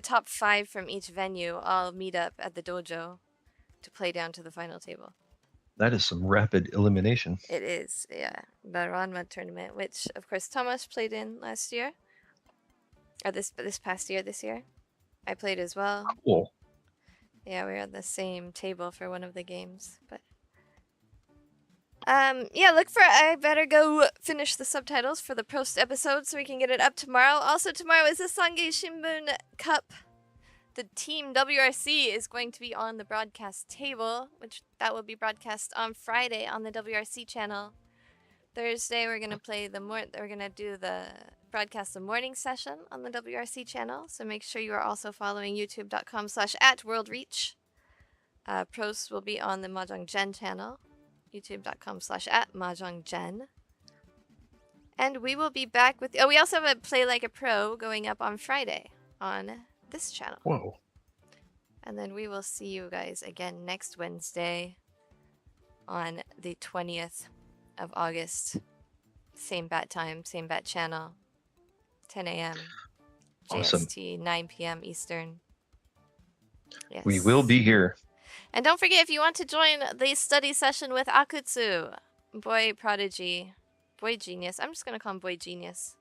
top 5 from each venue all meet up at the dojo to play down to the final table. That is some rapid elimination. It is, yeah. The Ranma tournament, which of course Thomas played in last year, or this past year. This year, I played as well. Cool. Yeah, we were on the same table for one of the games, but yeah, I better go finish the subtitles for the post episode so we can get it up tomorrow. Also, tomorrow is the Sangai Shimbun Cup. The team WRC is going to be on the broadcast table, which that will be broadcast on Friday on the WRC channel. Thursday, we're gonna do the broadcast the morning session on the WRC channel. So make sure you are also following youtube.com/@worldreach. Pros will be on the Mahjong Jenn channel, youtube.com/@Mahjong Jenn. And we will be back with, we also have a Play Like a Pro going up on Friday on this channel. Whoa. And then we will see you guys again next Wednesday on the 20th of August. Same bat time, same bat channel, 10 a.m. Awesome. JST, 9 p.m. Eastern. Yes. We will be here. And don't forget, if you want to join the study session with Akutsu, boy prodigy, boy genius, I'm just going to call him boy genius,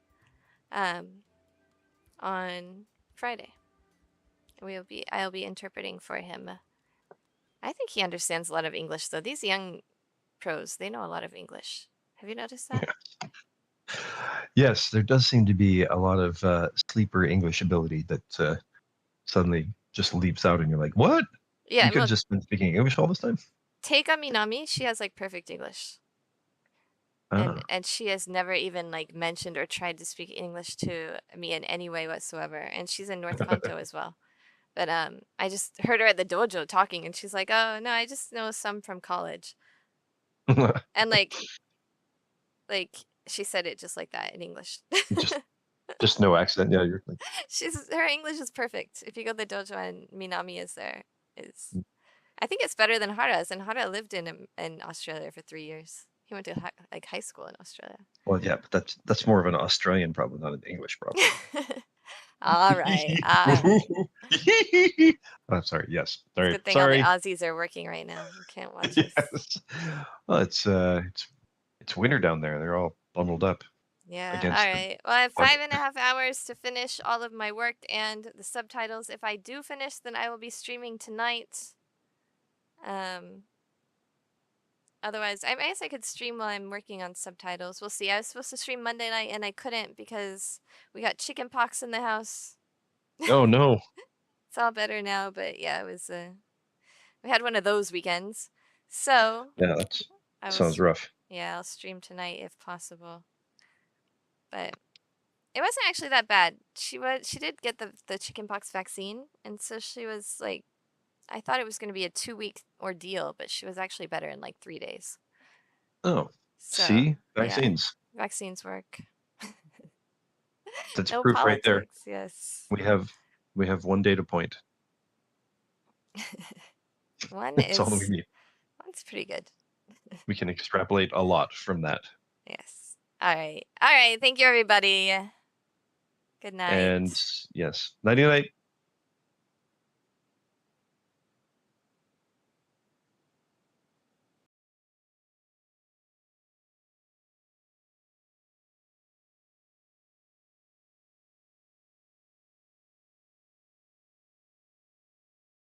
on Friday. I'll be interpreting for him. I think he understands a lot of English, though. These young pros, they know a lot of English. Have you noticed that? Yes, there does seem to be a lot of sleeper English ability that suddenly just leaps out and you're like, what? Yeah, you could have just been speaking English all this time? Teika Minami, she has like perfect English. And she has never even like mentioned or tried to speak English to me in any way whatsoever. And she's in North Kanto as well. But I just heard her at the dojo talking, and she's like, "Oh no, I just know some from college." And like she said it just like that in English. just no accent. Yeah, you're like, her English is perfect. If you go to the dojo and Minami is there, I think it's better than Hara's. And Hara lived in Australia for 3 years. He went to high school in Australia. Well, yeah, but that's more of an Australian problem, not an English problem. All right. I'm sorry. Yes. Sorry. Good thing sorry. all the Aussies are working right now. You can't watch us. Well, it's winter down there. They're all bundled up. Yeah. All right. Well, I have 5.5 hours to finish all of my work and the subtitles. If I do finish, then I will be streaming tonight. Otherwise, I guess I could stream while I'm working on subtitles. We'll see. I was supposed to stream Monday night, and I couldn't because we got chicken pox in the house. Oh, no. It's all better now, but yeah, it was, we had one of those weekends. So. Yeah, that sounds rough. Yeah, I'll stream tonight if possible. But it wasn't actually that bad. She did get the chickenpox vaccine, and so she was like, I thought it was going to be a 2-week ordeal, but she was actually better in like 3 days. Oh. So, See, yeah, vaccines. vaccines work. That's No proof right there. politics, yes. We have one data point. One That's all we is, need. one's pretty good. We can extrapolate a lot from that. Yes. All right. All right. Thank you, everybody. Good night. And yes, nighty night.